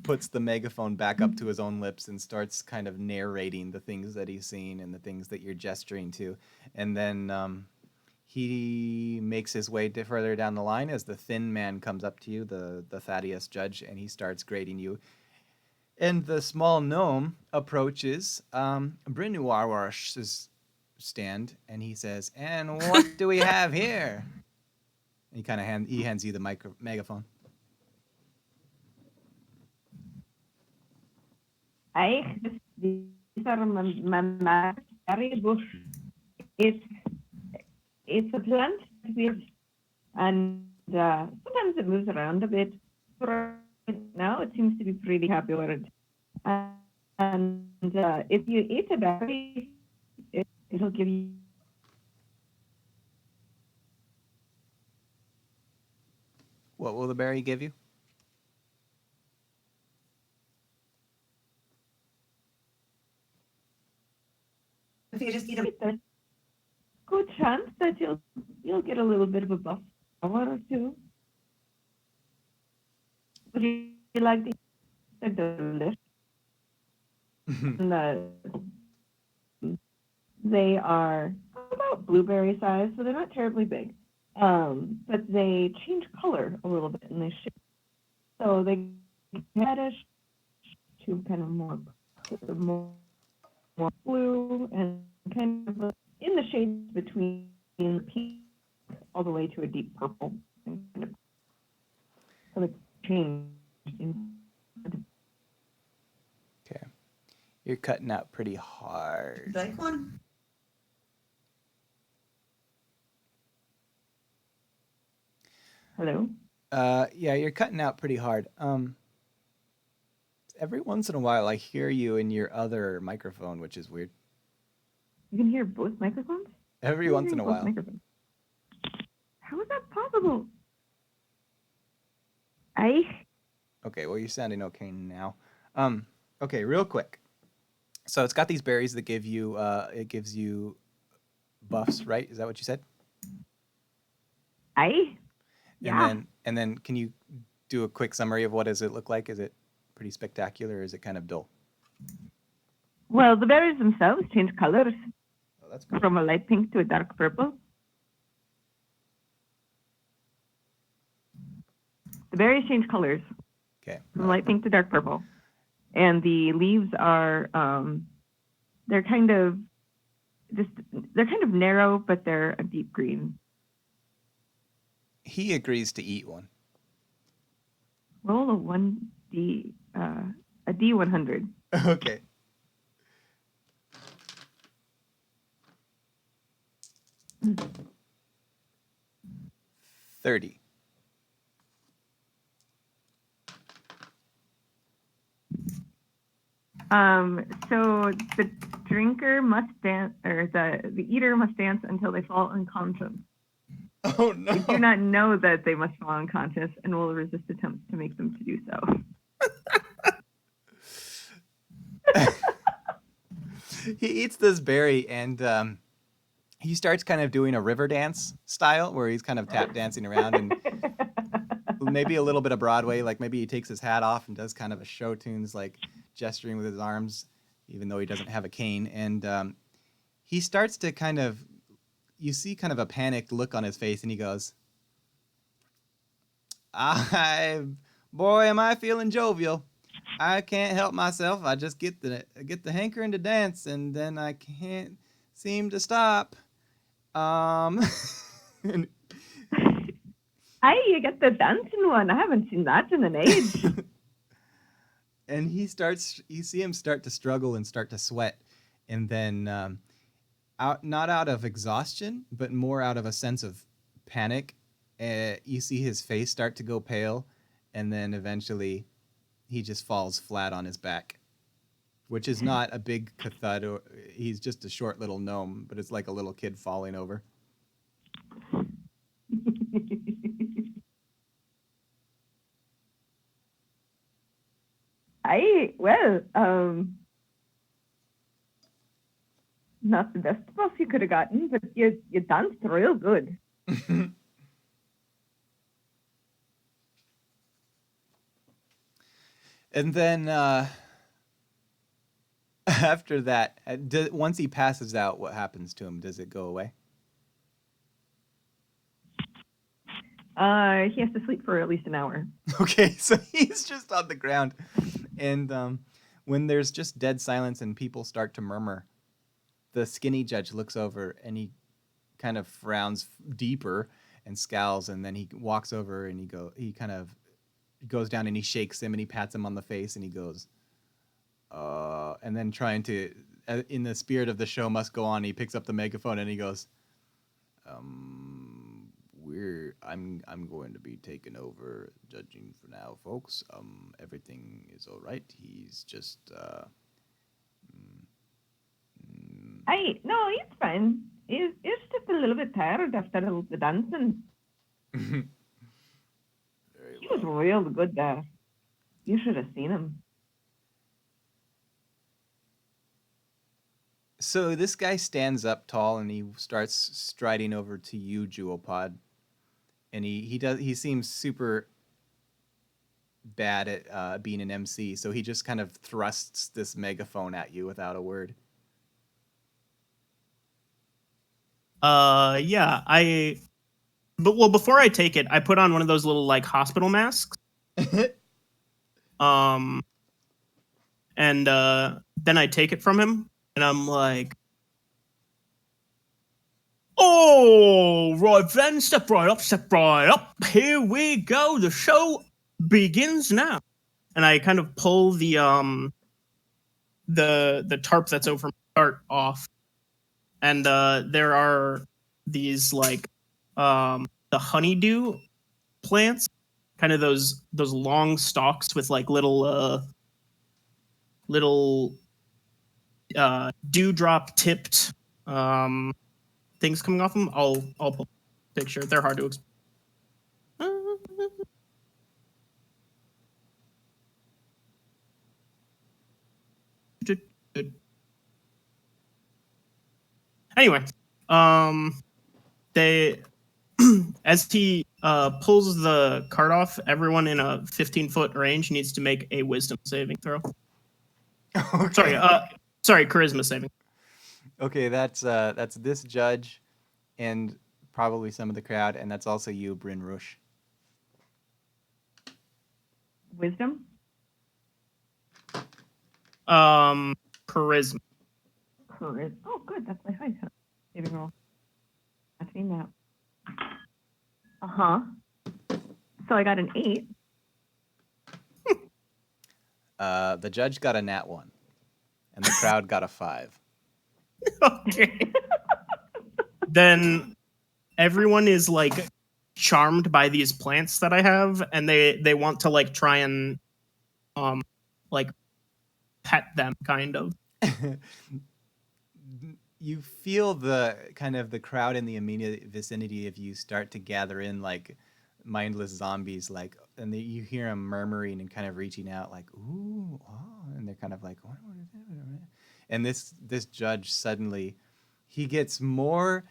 puts the megaphone back up to his own lips and starts kind of narrating the things that he's seen and the things that you're gesturing to. And then he makes his way further down the line as the thin man comes up to you, the Thaddeus judge, and he starts grading you. And the small gnome approaches Brinuarwarsh's stand, and he says, "And what do we have here?" And he kind of hands you the megaphone. These are my berry bush. It's a plant with, and sometimes it moves around a bit. Right now, it seems to be pretty popular. And if you eat a berry, it'll give you. What will the berry give you? If you just eat a good chance that you'll get a little bit of a buff power or two. Would you like to eat? They're delicious. And they are about blueberry size, so they're not terribly big. But they change color a little bit, and they shift. So they reddish to kind of more blue, and kind of in the shades between pink all the way to a deep purple. And kind of, so they change. Okay. You're cutting out pretty hard. like one. Hello? Yeah, you're cutting out pretty hard. Every once in a while, I hear you in your other microphone, which is weird. You can hear both microphones? Every once in a while. Microphones. How is that possible? Okay, well, you're sounding okay now. Okay, real quick. So it's got these berries that give you, it gives you buffs, right? Is that what you said? Yeah. And then can you do a quick summary of what does it look like? Is it pretty spectacular or is it kind of dull? Well, the berries themselves change colors Oh, that's cool. from a light pink to a dark purple. The berries change colors Okay. from light pink to dark purple, and the leaves are they're kind of narrow, but they're a deep green. He agrees to eat one. Roll a D100. Okay. $30. So the drinker must dance, or the eater must dance until they fall unconscious. Oh no. They do not know that they must fall unconscious and will resist attempts to make them to do so. He eats this berry and he starts kind of doing a river dance style where he's kind of tap dancing around and maybe a little bit of Broadway, like maybe he takes his hat off and does kind of a show tunes, like gesturing with his arms, even though he doesn't have a cane. And he starts to kind of, you see kind of a panicked look on his face, and he goes, boy, am I feeling jovial. I can't help myself. I just get the hankering to dance, and then I can't seem to stop. Aye, you get the dancing one. I haven't seen that in an age. And you see him start to struggle and start to sweat. And then not out of exhaustion, but more out of a sense of panic, you see his face start to go pale. And then eventually he just falls flat on his back, which is not a big Cthulhu. He's just a short little gnome, but it's like a little kid falling over. Not the best buff you could have gotten, but you danced real good. And then after that, once he passes out, what happens to him? Does it go away? He has to sleep for at least an hour. Okay, so he's just on the ground. And when there's just dead silence and people start to murmur, the skinny judge looks over and he kind of frowns deeper and scowls, and then he walks over and he kind of goes down and he shakes him and he pats him on the face and he goes, and then trying to, in the spirit of the show must go on, he picks up the megaphone and he goes, I'm going to be taking over judging for now, folks. Everything is all right. He's just No, he's fine. He's just a little bit tired after the dancing. very He was well. real good there. You should have seen him. So this guy stands up tall and he starts striding over to you, Jewel Pod, and he seems super bad at being an MC. So he just kind of thrusts this megaphone at you without a word. Yeah, but before I take it, I put on one of those little like hospital masks. And then I take it from him, and I'm like, "Oh, right then, step right up. Here we go. The show begins now." And I kind of pull the tarp that's over my cart off, and there are these like the honeydew plants, kind of those long stalks with like little dewdrop tipped things coming off them. I'll pull a picture. They're hard to explain. Anyway, they as he pulls the cart off, everyone in a 15-foot range needs to make a wisdom saving throw. Okay. Sorry, charisma saving. Okay, that's this judge, and probably some of the crowd, and that's also you, Bryn Rush. Wisdom? Charisma. Courage. Oh, good. That's my high saving roll. I've seen that. Uh-huh. So I got an 8. The judge got a nat 1, and the crowd got a 5. Okay. Then everyone is like charmed by these plants that I have, and they want to like try and like pet them, kind of. You feel the kind of the crowd in the immediate vicinity of you start to gather in like mindless zombies, like, and you hear them murmuring and kind of reaching out, like, "Ooh, oh," and they're kind of like, "What is that?" And this judge suddenly, he gets more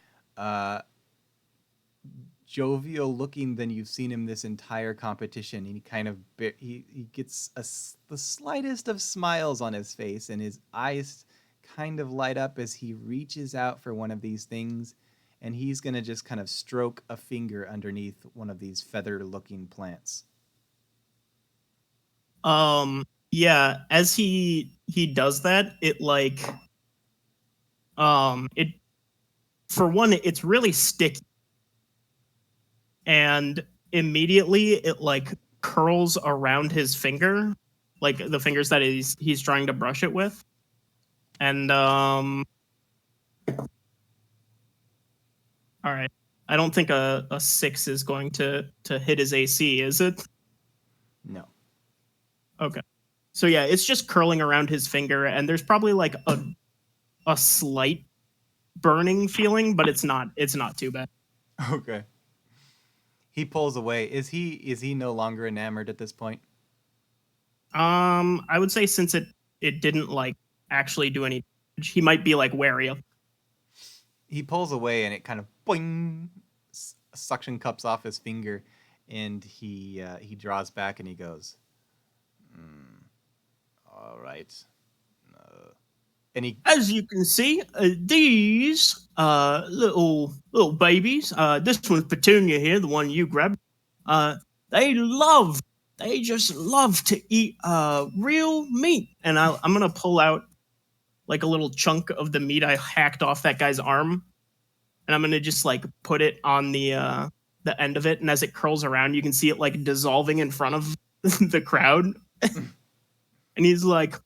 jovial looking than you've seen him this entire competition. And he kind of he gets the slightest of smiles on his face, and his eyes kind of light up as he reaches out for one of these things, and he's going to just kind of stroke a finger underneath one of these feather looking plants. Yeah, as he does that, it like it, for one, it's really sticky, and immediately it like curls around his finger, like the fingers that he's trying to brush it with. And all right, I don't think a 6 is going to hit his AC, is it? No. Okay. So yeah, it's just curling around his finger, and there's probably like a slight burning feeling, but it's not too bad. Okay. He pulls away. Is he no longer enamored at this point? I would say since it didn't like actually do any damage, he might be like wary of. He pulls away, and it kind of boing, suction cups off his finger, and he draws back and he goes, "All right." And he, As you can see, these little babies, this one's Petunia here, the one you grabbed. They just love to eat real meat. And I'm gonna pull out like a little chunk of the meat I hacked off that guy's arm, and I'm gonna just like put it on the end of it. And as it curls around, you can see it like dissolving in front of the crowd. And he's like,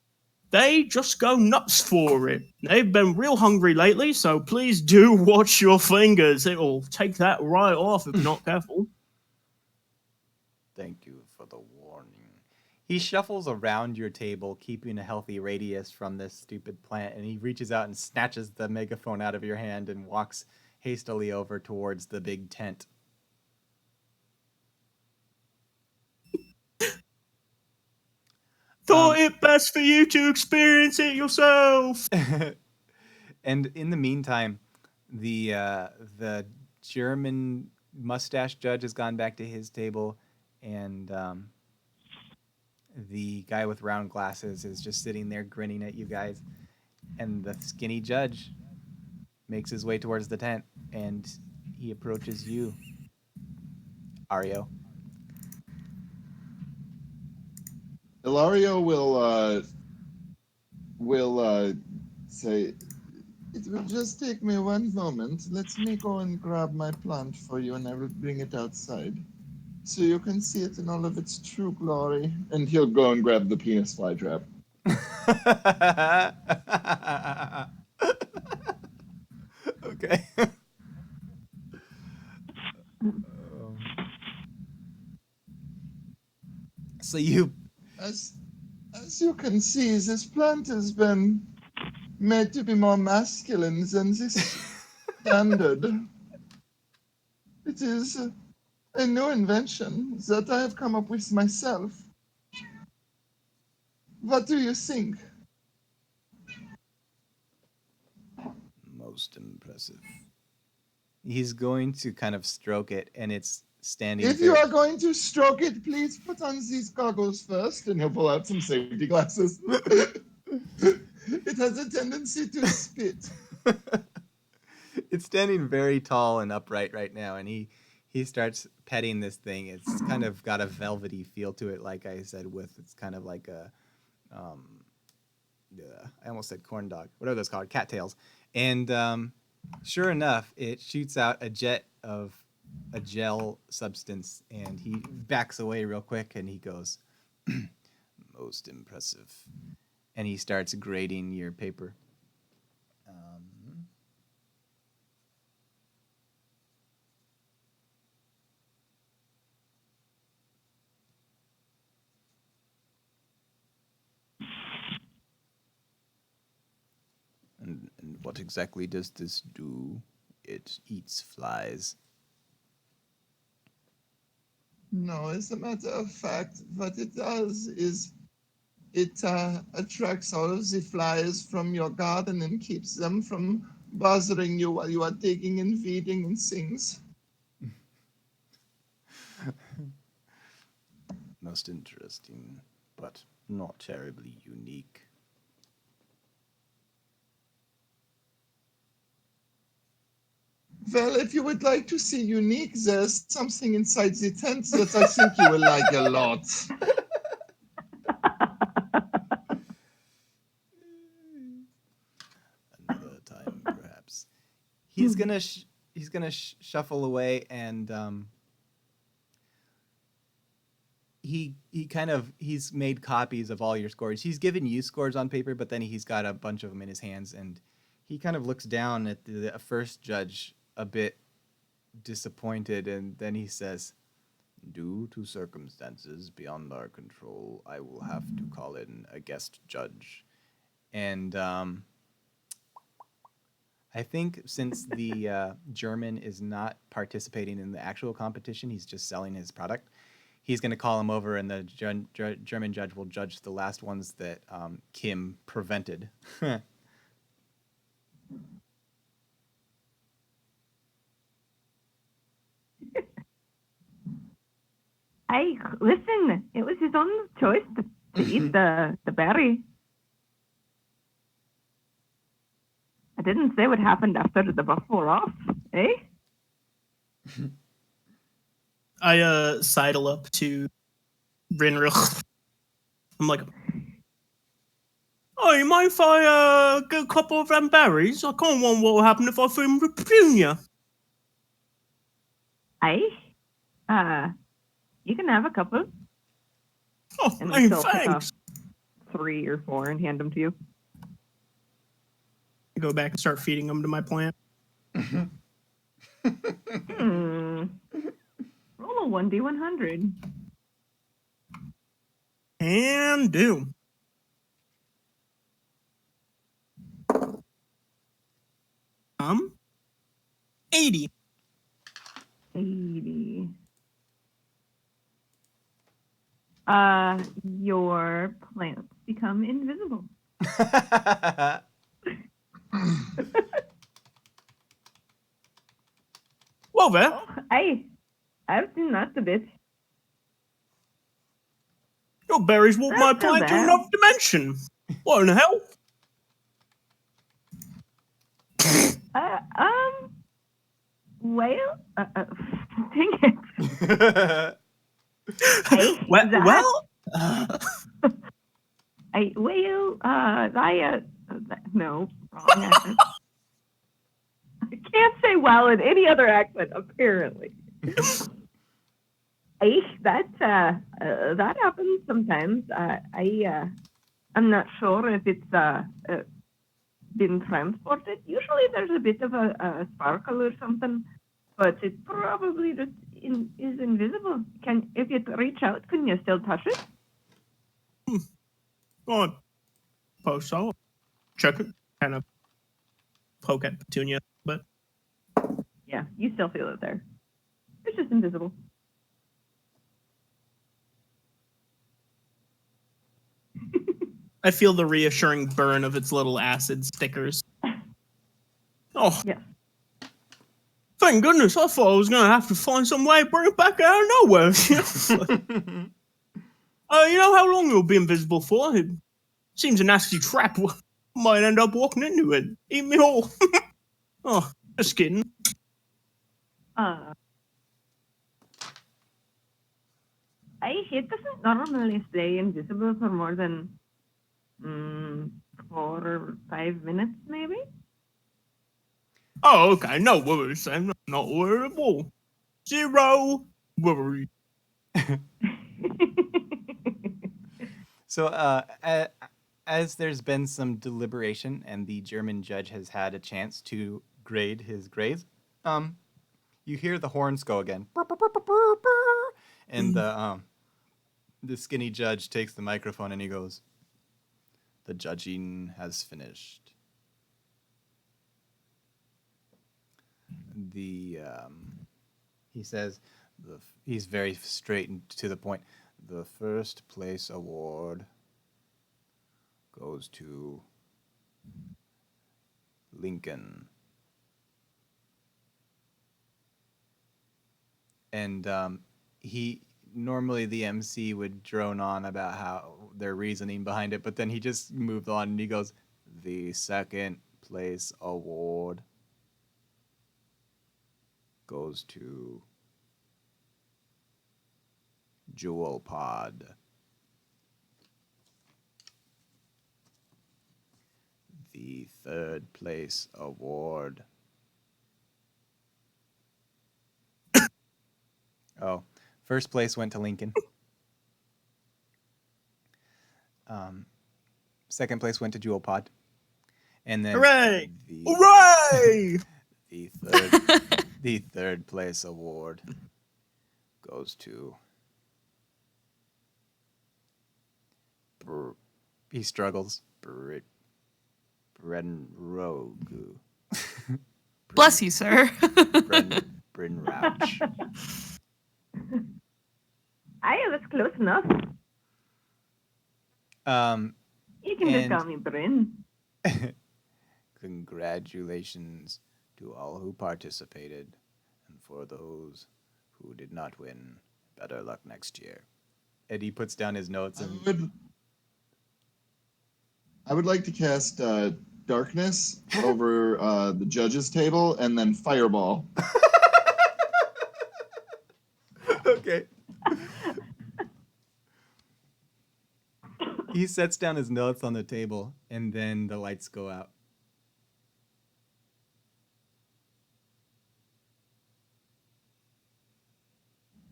they just go nuts for it. They've been real hungry lately, so please do watch your fingers. It'll take that right off if you're not careful. "Thank you for the warning." He shuffles around your table, keeping a healthy radius from this stupid plant, and he reaches out and snatches the megaphone out of your hand and walks hastily over towards the big tent. Thought it best for you to experience it yourself. And in the meantime, the German mustache judge has gone back to his table, and the guy with round glasses is just sitting there grinning at you guys. And the skinny judge makes his way towards the tent, and he approaches you, Ario. Ilario will say, "It will just take me one moment. Let me go and grab my plant for you, and I will bring it outside, so you can see it in all of its true glory." And he'll go and grab the penis flytrap. Okay. So you As you can see, this plant has been made to be more masculine than this standard. It is a new invention that I have come up with myself. What do you think? Most impressive. He's going to kind of stroke it, and it's standing. If you are going to stroke it, please put on these goggles first. And he'll pull out some safety glasses. It has a tendency to spit. It's standing very tall and upright right now, and he starts petting this thing. It's kind of got a velvety feel to it, like I said. It's kind of like a I almost said corn dog, whatever that's called, cattails. And sure enough, it shoots out a jet of a gel substance, and he backs away real quick, and he goes, "Most impressive," and he starts grading your paper. And what exactly does this do? It eats flies. No, as a matter of fact, what it does is it attracts all of the flies from your garden and keeps them from bothering you while you are digging and feeding and things. Most interesting, but not terribly unique. Well, if you would like to see unique, there's something inside the tent that I think you will like a lot. Another time, perhaps. He's gonna shuffle away, and he's made copies of all your scores. He's given you scores on paper, but then he's got a bunch of them in his hands, and he kind of looks down at the first judge a bit disappointed, and then he says, "Due to circumstances beyond our control, I will have to call in a guest judge." And I think since the German is not participating in the actual competition, he's just selling his product, he's going to call him over, and the German judge will judge the last ones that Kim prevented. Hey, listen, it was his own choice to eat the berry. I didn't say what happened after the buff wore off, eh? I sidle up to Rinrich. I'm like, "Oh, you mind if I get a couple of them berries? I can't want what will happen if I threw them with Petunia." Aye? You can have a couple. Oh, And hey, he'll pick thanks. off 3 or 4 and hand them to you. I go back and start feeding them to my plant. Roll a 1d100. And do. 80. 80. Your plants become invisible. Well, there. I've seen that a bit. Your berries walk my That's so plant to bad. another dimension. What in the hell? Well, dang it. No, wrong accent. I can't say well in any other accent, apparently. That happens sometimes. I'm not sure if it's been transported. Usually there's a bit of a sparkle or something, but it probably just is invisible. If you reach out, can you still touch it? Go on. Post so. Check it. Kind of poke at Petunia, but Yeah, you still feel it there. It's just invisible. I feel the reassuring burn of its little acid stickers. Oh, Yes. thank goodness. I thought I was going to have to find some way to bring it back out of nowhere. You know how long it'll be invisible for? It seems a nasty trap. Might end up walking into it. Eat me all. Oh, just kidding. It doesn't normally stay invisible for more than 4 or 5 minutes, maybe. Oh, okay. No worries, Sam. Not worried at all. Zero worry. So, as there's been some deliberation and the German judge has had a chance to grade his grades, you hear the horns go again, and the skinny judge takes the microphone and he goes, "The judging has finished. He says, he's very straight and to the point. The first place award goes to Lincoln." And he normally the MC would drone on about how their reasoning behind it, but then he just moved on and he goes, "The second place award goes to Jewel Pod." The third place award. Oh, first place went to Lincoln. Second place went to Jewel Pod. And then Hooray! Hooray! The third place award goes to he struggles. Bren Rogue. Bless you, sir. Bryn Rouch. That's close enough. You can just call me Bryn. Congratulations to all who participated, and for those who did not win, better luck next year. Eddie puts down his notes and I would like to cast darkness over the judges' table and then fireball. Okay. He sets down his notes on the table, and then the lights go out.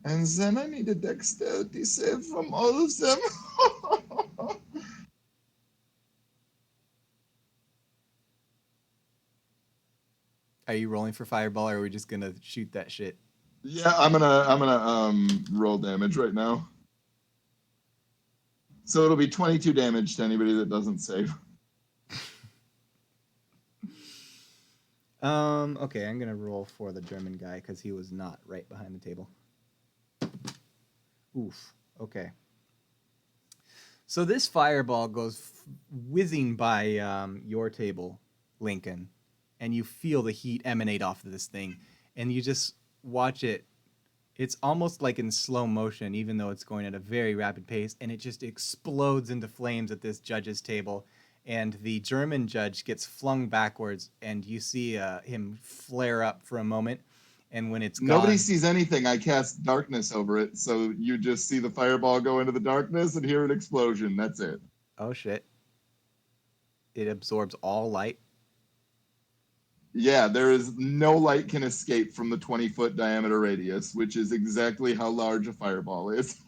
And then I need a dexterity save from all of them. Are you rolling for fireball, or are we just gonna shoot that shit? Yeah, I'm gonna roll damage right now. So it'll be 22 damage to anybody that doesn't save. Okay, I'm gonna roll for the German guy because he was not right behind the table. Oof. Okay. So this fireball goes whizzing by your table, Lincoln, and you feel the heat emanate off of this thing, and you just watch it. It's almost like in slow motion, even though it's going at a very rapid pace, and it just explodes into flames at this judge's table. And the German judge gets flung backwards, and you see him flare up for a moment. And when it's gone, Nobody sees anything. I cast darkness over it, so you just see the fireball go into the darkness and hear an explosion. That's it. oh shit! It absorbs all light. Yeah, there is no light can escape from the 20-foot diameter radius, which is exactly how large a fireball is.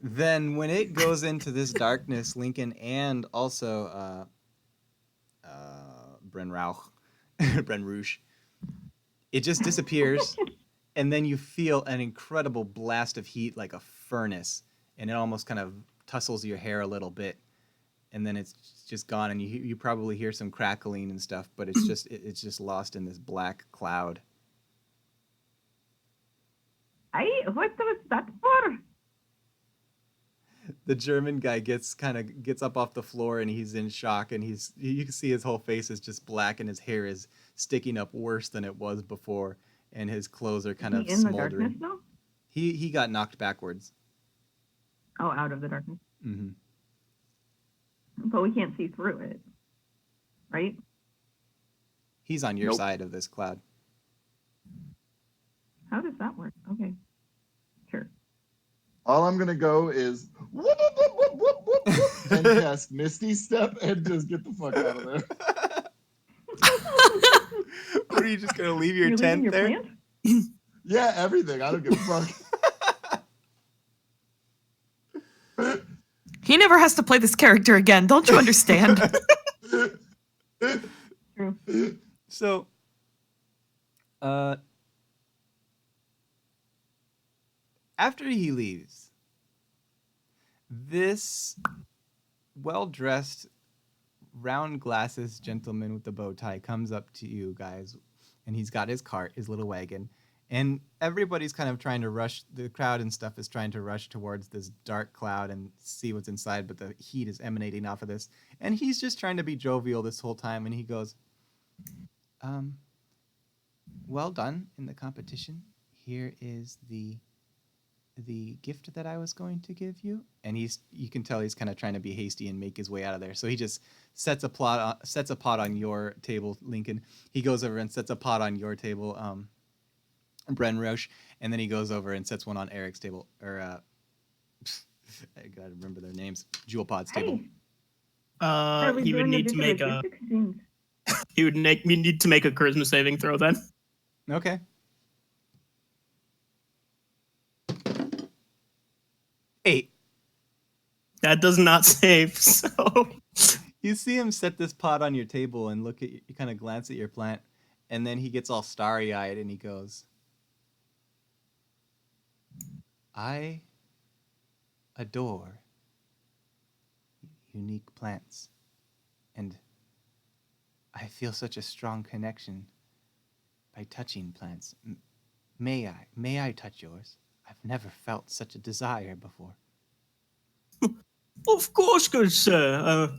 Then when it goes into this darkness, Lincoln and also Bren Rouge, it just disappears, and then you feel an incredible blast of heat like a furnace, and it almost kind of tussles your hair a little bit, and then it's just gone, and you probably hear some crackling and stuff, but it's just lost in this black cloud. What was that for? The German guy gets up off the floor and he's in shock and you can see his whole face is just black and his hair is sticking up worse than it was before and his clothes are kind Is of he in the darkness smoldering. now? He got knocked backwards. Oh, out of the darkness. Mm-hmm. But we can't see through it, right? He's on your Nope. side of this cloud. How does that work? Okay. Sure. All I'm gonna go is whoop, whoop, whoop, whoop, whoop, whoop, whoop, and cast Misty Step and just get the fuck out of there. What, are you just gonna leave your You're tent leaving your there? plant? Yeah, everything. I don't give a fuck. He never has to play this character again. Don't you understand? True. So, after he leaves, this well-dressed, round glasses gentleman with the bow tie comes up to you guys, and he's got his cart, his little wagon, and everybody's kind of trying to rush. The crowd and stuff is trying to rush towards this dark cloud and see what's inside, but the heat is emanating off of this, and he's just trying to be jovial this whole time, and he goes, well done in the competition. Here is the gift that I was going to give you. And you can tell he's kind of trying to be hasty and make his way out of there. So he just sets a pot on your table, Lincoln. He goes over and sets a pot on your table, Bren Roche, and then he goes over and sets one on Eric's table, or I gotta remember their names, Jewel Pod's table. Hey, are we He would doing need to make gift a exchange? need to make a charisma saving throw then. Okay. Eight. That does not save. So You see him set this pot on your table and look at you, kind of glance at your plant, and then he gets all starry-eyed and he goes, I adore unique plants, and I feel such a strong connection by touching plants. May I touch yours? I've never felt such a desire before. of course, good sir.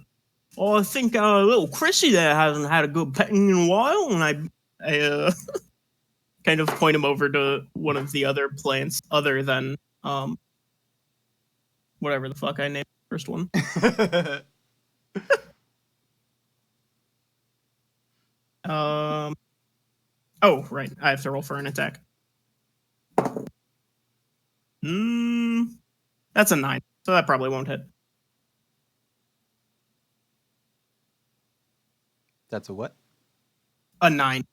I think our little Chrissy there hasn't had a good petting in a while, and I kind of point him over to one of the other plants, other than whatever the fuck I named the first one. Oh, right. I have to roll for an attack. That's a 9, so that probably won't hit. That's a what? A 9.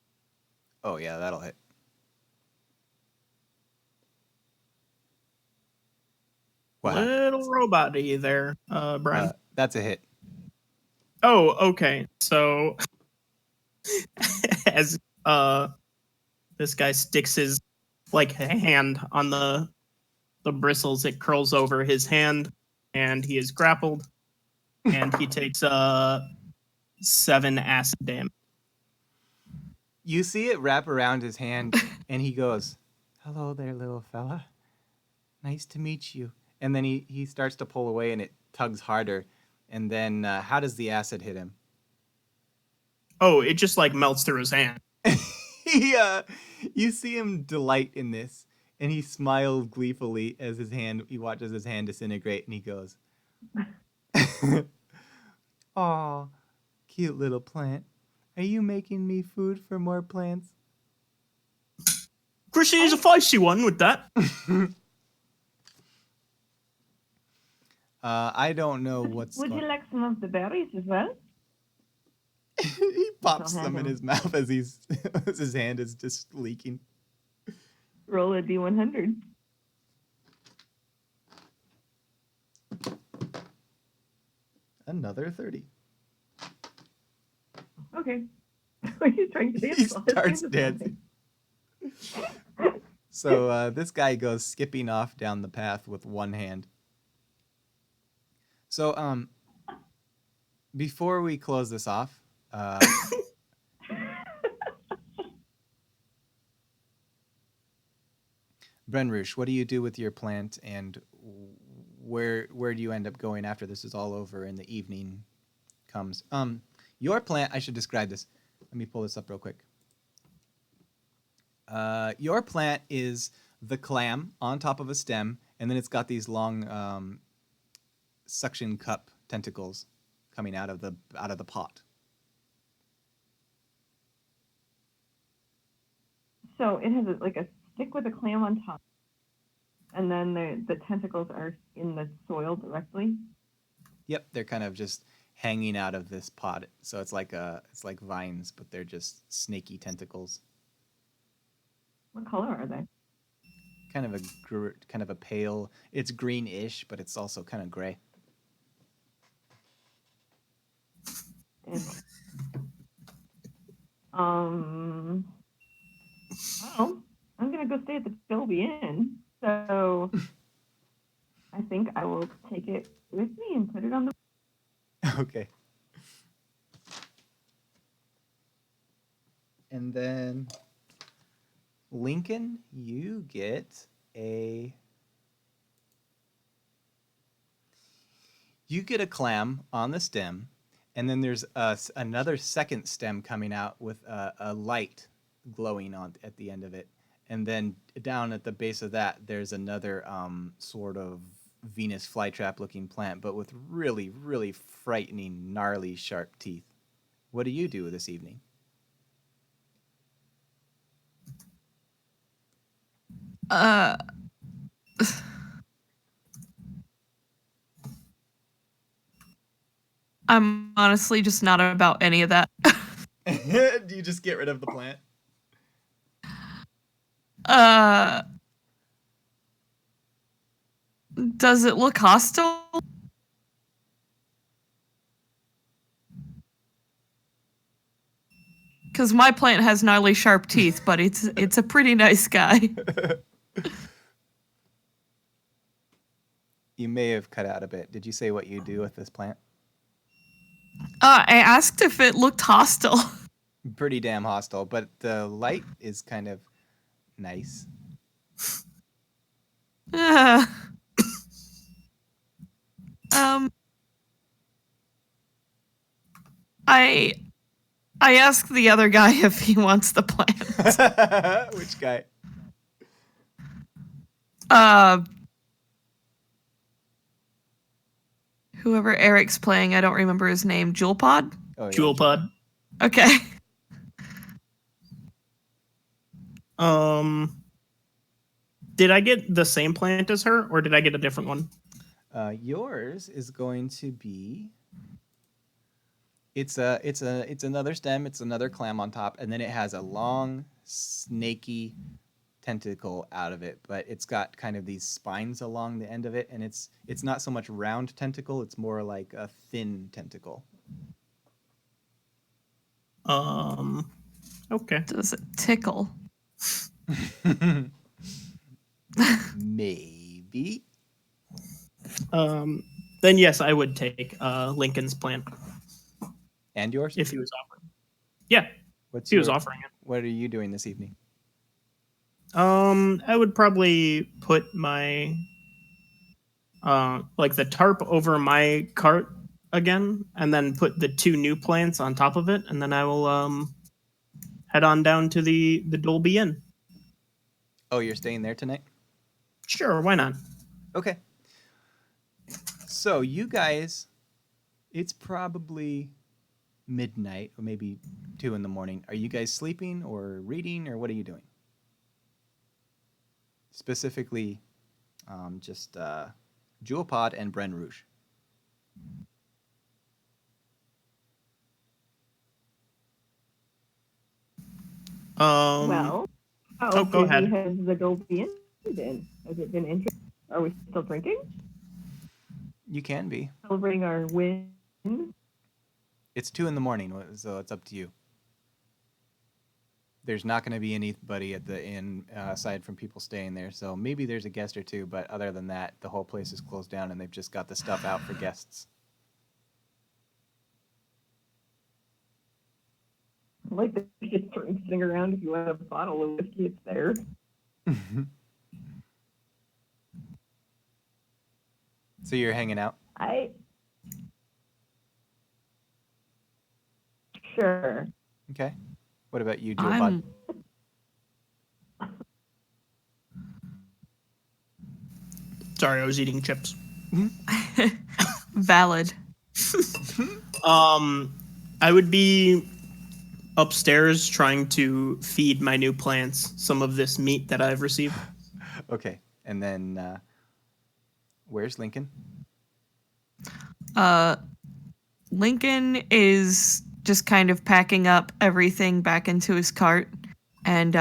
Oh yeah, that'll hit. What? Little robot-y there, Brian. That's a hit. Oh, okay. So as this guy sticks his hand on the bristles, it curls over his hand, and he is grappled, and he takes 7 acid damage. You see it wrap around his hand, and he goes, "Hello there, little fella. Nice to meet you." And then he starts to pull away, and it tugs harder. And then, how does the acid hit him? Oh, it just melts through his hand. You see him delight in this, and he smiles gleefully as he watches his hand disintegrate, and he goes, "Aw, cute little plant. Are you making me food for more plants?" Chrissy is a feisty one with that. I don't know what's Would going. you like some of the berries as well? He pops I'll have them in him. his mouth as as his hand is just leaking. Roll a d100. Another 30. Okay. Are you trying to dance? He starts dancing. So this guy goes skipping off down the path with one hand. So before we close this off, Brenrush, what do you do with your plant, and where do you end up going after this is all over and the evening comes? Your plant, I should describe this. Let me pull this up real quick. Your plant is the clam on top of a stem, and then it's got these long suction cup tentacles coming out of the pot. So it has like a stick with a clam on top, and then the tentacles are in the soil directly. Yep, they're kind of just hanging out of this pot. So it's like vines, but they're just snaky tentacles. What color are they? Kind of a pale. It's greenish, but it's also kind of gray. Well, I'm gonna go stay at the Dolby Inn, so I think I will take it with me and put it on the. Okay. And then Lincoln, you get a clam on the stem, and then there's another second stem coming out with a light glowing on at the end of it, and then down at the base of that there's another sort of Venus flytrap looking plant, but with really, really frightening, gnarly, sharp teeth. What do you do this evening? I'm honestly just not about any of that. Do you just get rid of the plant? Does it look hostile? Because my plant has gnarly sharp teeth, but it's a pretty nice guy. You may have cut out a bit. Did you say what you do with this plant? I asked if it looked hostile. Pretty damn hostile, but the light is kind of nice. Uh, I asked the other guy if he wants the plant. Which guy? Whoever Eric's playing, I don't remember his name. Jewel Pod? Oh, yeah. Jewel Pod. Okay. Did I get the same plant as her, or did I get a different one? Yours is going to be. It's another stem. It's another clam on top, and then it has a long, snaky tentacle out of it. But it's got kind of these spines along the end of it, and it's not so much round tentacle. It's more like a thin tentacle. Okay. Does it tickle? Maybe. Then yes, I would take Lincoln's plant And yours? if he was offering. Yeah, What's he was offering it. What are you doing this evening? I would probably put my like the tarp over my cart again, and then put the two new plants on top of it, and then I will head on down to the Dolby Inn. Oh, you're staying there tonight? Sure, why not? Okay. So you guys, it's probably midnight or maybe 2 a.m. Are you guys sleeping or reading or what are you doing? Specifically, just Jewel Pod and Bren Rouge. Well, how go busy ahead. has the Dolby Inn been? Has it been interesting? Are we still drinking? You can be. Celebrating our win? It's 2 a.m, so it's up to you. There's not going to be anybody at the inn aside from people staying there, so maybe there's a guest or two, but other than that, the whole place is closed down and they've just got the stuff out for guests. I like the just sitting around. If you want a bottle of whiskey, it's there. So you're hanging out? Sure. Okay. What about you, Jewel Pod? Sorry, I was eating chips. Valid. I would be upstairs trying to feed my new plants some of this meat that I've received. Okay. And then where's Lincoln? Lincoln is just kind of packing up everything back into his cart and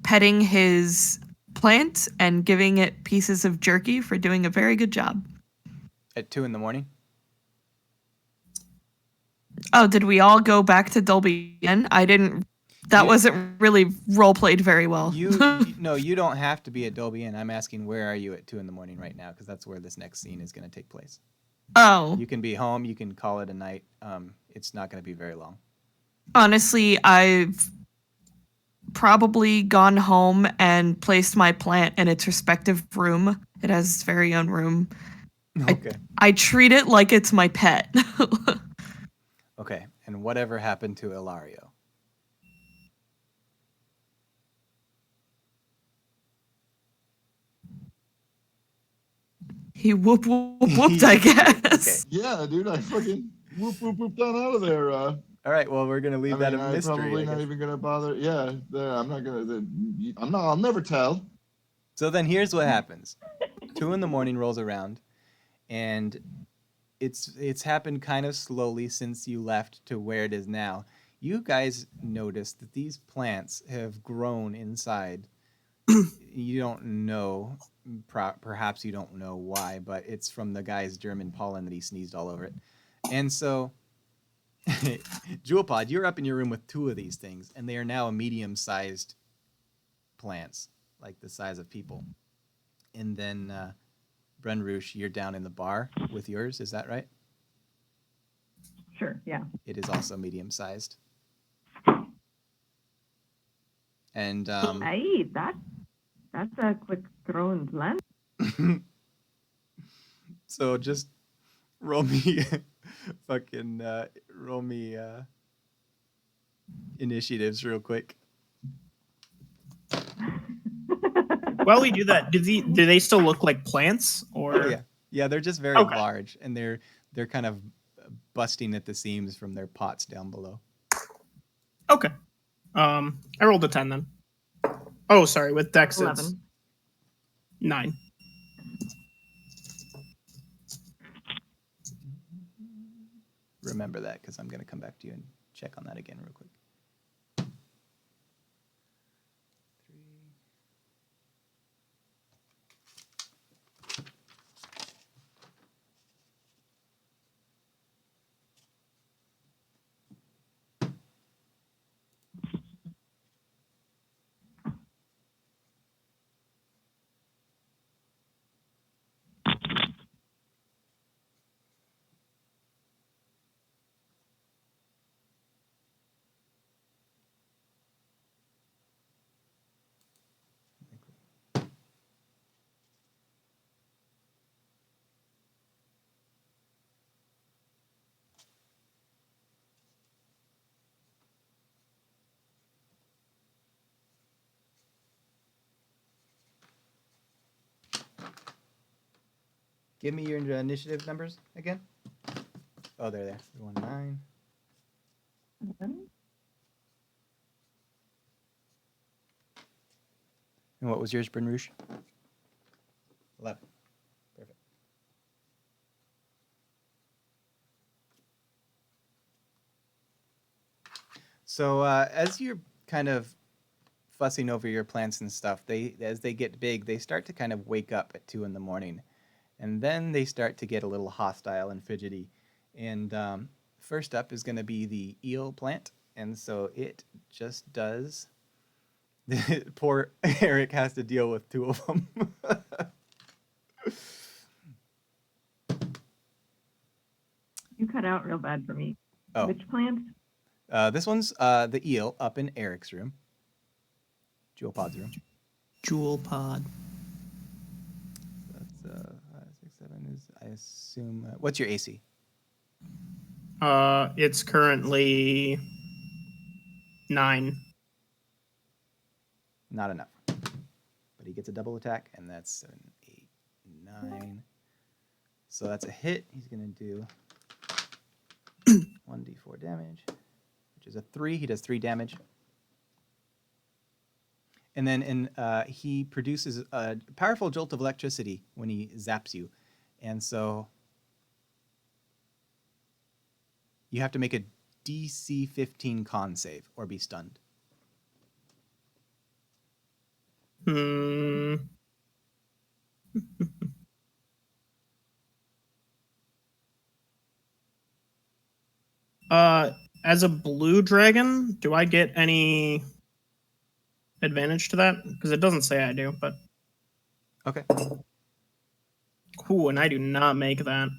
petting his plant and giving it pieces of jerky for doing a very good job. At 2 a.m? Oh, did we all go back to Dolby again? I didn't. That wasn't really role played very well. No, you don't have to be at Dolby Inn. I'm asking where are you at 2 a.m. right now, because that's where this next scene is going to take place. Oh. You can be home. You can call it a night. It's not going to be very long. Honestly, I've probably gone home and placed my plant in its respective room. It has its very own room. Okay. I treat it like it's my pet. Okay. And whatever happened to Ilario? He whooped, I guess. Yeah, dude, I fucking whooped on out of there. All right. Well, we're going to leave that a mystery. Probably not even gonna bother. Yeah, I'm not gonna. I'll never tell. So then here's what happens. 2 a.m. rolls around, and it's happened kind of slowly since you left to where it is now. You guys notice that these plants have grown inside. You don't know, perhaps you don't know why, but it's from the guy's German pollen that he sneezed all over it. And so, Jewelpod, you're up in your room with 2 of these things, and they are now medium-sized plants, like the size of people. And then, Brunrush, you're down in the bar with yours, is that right? Sure, yeah. It is also medium-sized. And Hey, that's a quick thrown plant. so just roll me roll me initiatives real quick. While we do that, do they still look like plants or? Oh, yeah, they're just very large, and they're kind of busting at the seams from their pots down below. Okay. I rolled a 10 then. Oh, sorry, with Dex 11. it's 9. Remember that, because I'm going to come back to you and check on that again real quick. 3. Give me your initiative numbers again. Oh, they're there. 1, 9. And what was yours, Bryn Rouge? 11. Perfect. So as you're kind of fussing over your plants and stuff, as they get big, they start to kind of wake up at 2 a.m. And then they start to get a little hostile and fidgety. And first up is going to be the eel plant. And so it just does. Poor Eric has to deal with 2 of them. You cut out real bad for me. Oh. Which plant? This one's the eel up in Eric's room. Jewel Pod's room. Jewel Pod. That's 5, 6, 7 is, I assume. What's your AC? It's currently 9. Not enough. But he gets a double attack, and that's 7, 8, 9. So that's a hit. He's going to do 1d4 damage, which is a 3. He does 3 damage. And then he produces a powerful jolt of electricity when he zaps you. And so you have to make a DC 15 con save or be stunned. As a blue dragon, do I get any advantage to that? Because it doesn't say I do, but Okay. cool, and I do not make that.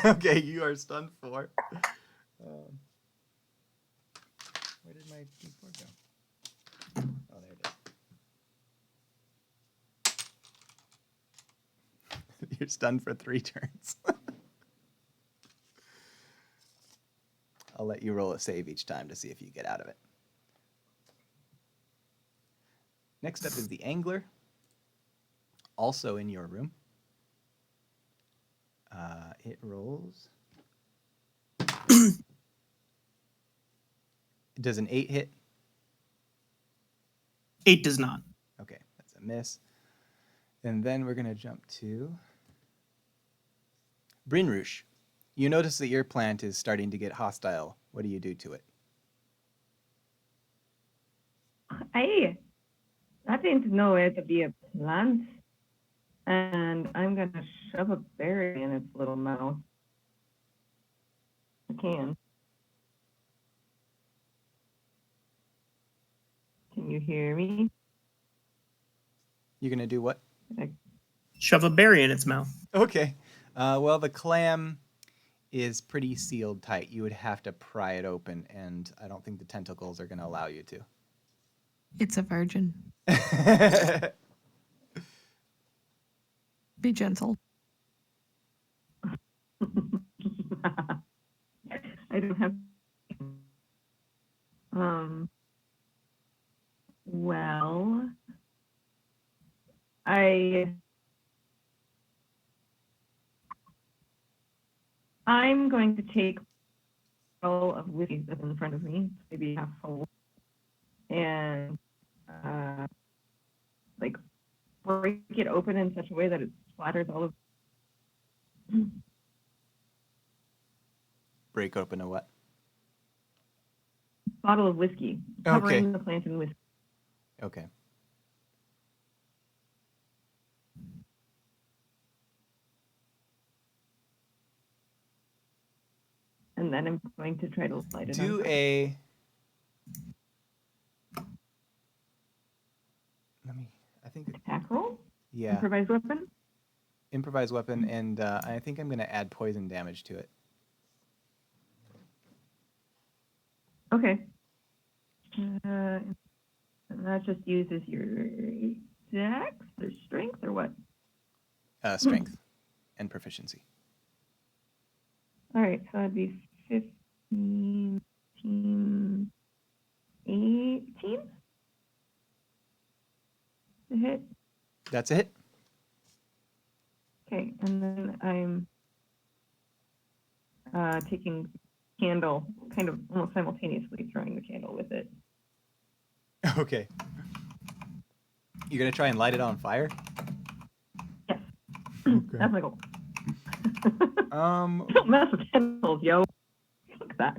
Okay, you are stunned 4. Where did my D4 go? Oh, there it is. You're stunned for 3 turns. I'll let you roll a save each time to see if you get out of it. Next up is the Angler, also in your room. It rolls. Does an 8 hit? 8 does not. Okay, that's a miss. And then we're going to jump to Brinrush. You notice that your plant is starting to get hostile. What do you do to it? I didn't know it to be a plant. And I'm going to shove a berry in its little mouth. I can. Can you hear me? You're going to do what? Shove a berry in its mouth. Okay. Well, the clam is pretty sealed tight. You would have to pry it open, and I don't think the tentacles are going to allow you to. It's a virgin. Be gentle. I don't have. Well, I'm going to take all of whiskey that's in front of me, maybe half full, and like break it open in such a way that it splatters all of. Break open a what? Bottle of whiskey, covering the plant in whiskey. Okay. And then I'm going to try to light it Do on fire. I think, Attack roll? yeah, Improvised weapon? improvised weapon, and I think I'm going to add poison damage to it. Okay. And that just uses your dex or strength or what? Strength and proficiency. All right, so that'd be 15, 18 to hit. That's a hit. Okay, and then I'm taking candle, kind of almost simultaneously throwing the candle with it. Okay. You're going to try and light it on fire? Yes, Okay. that's my goal. Um, Don't mess with candles, yo. Look at that.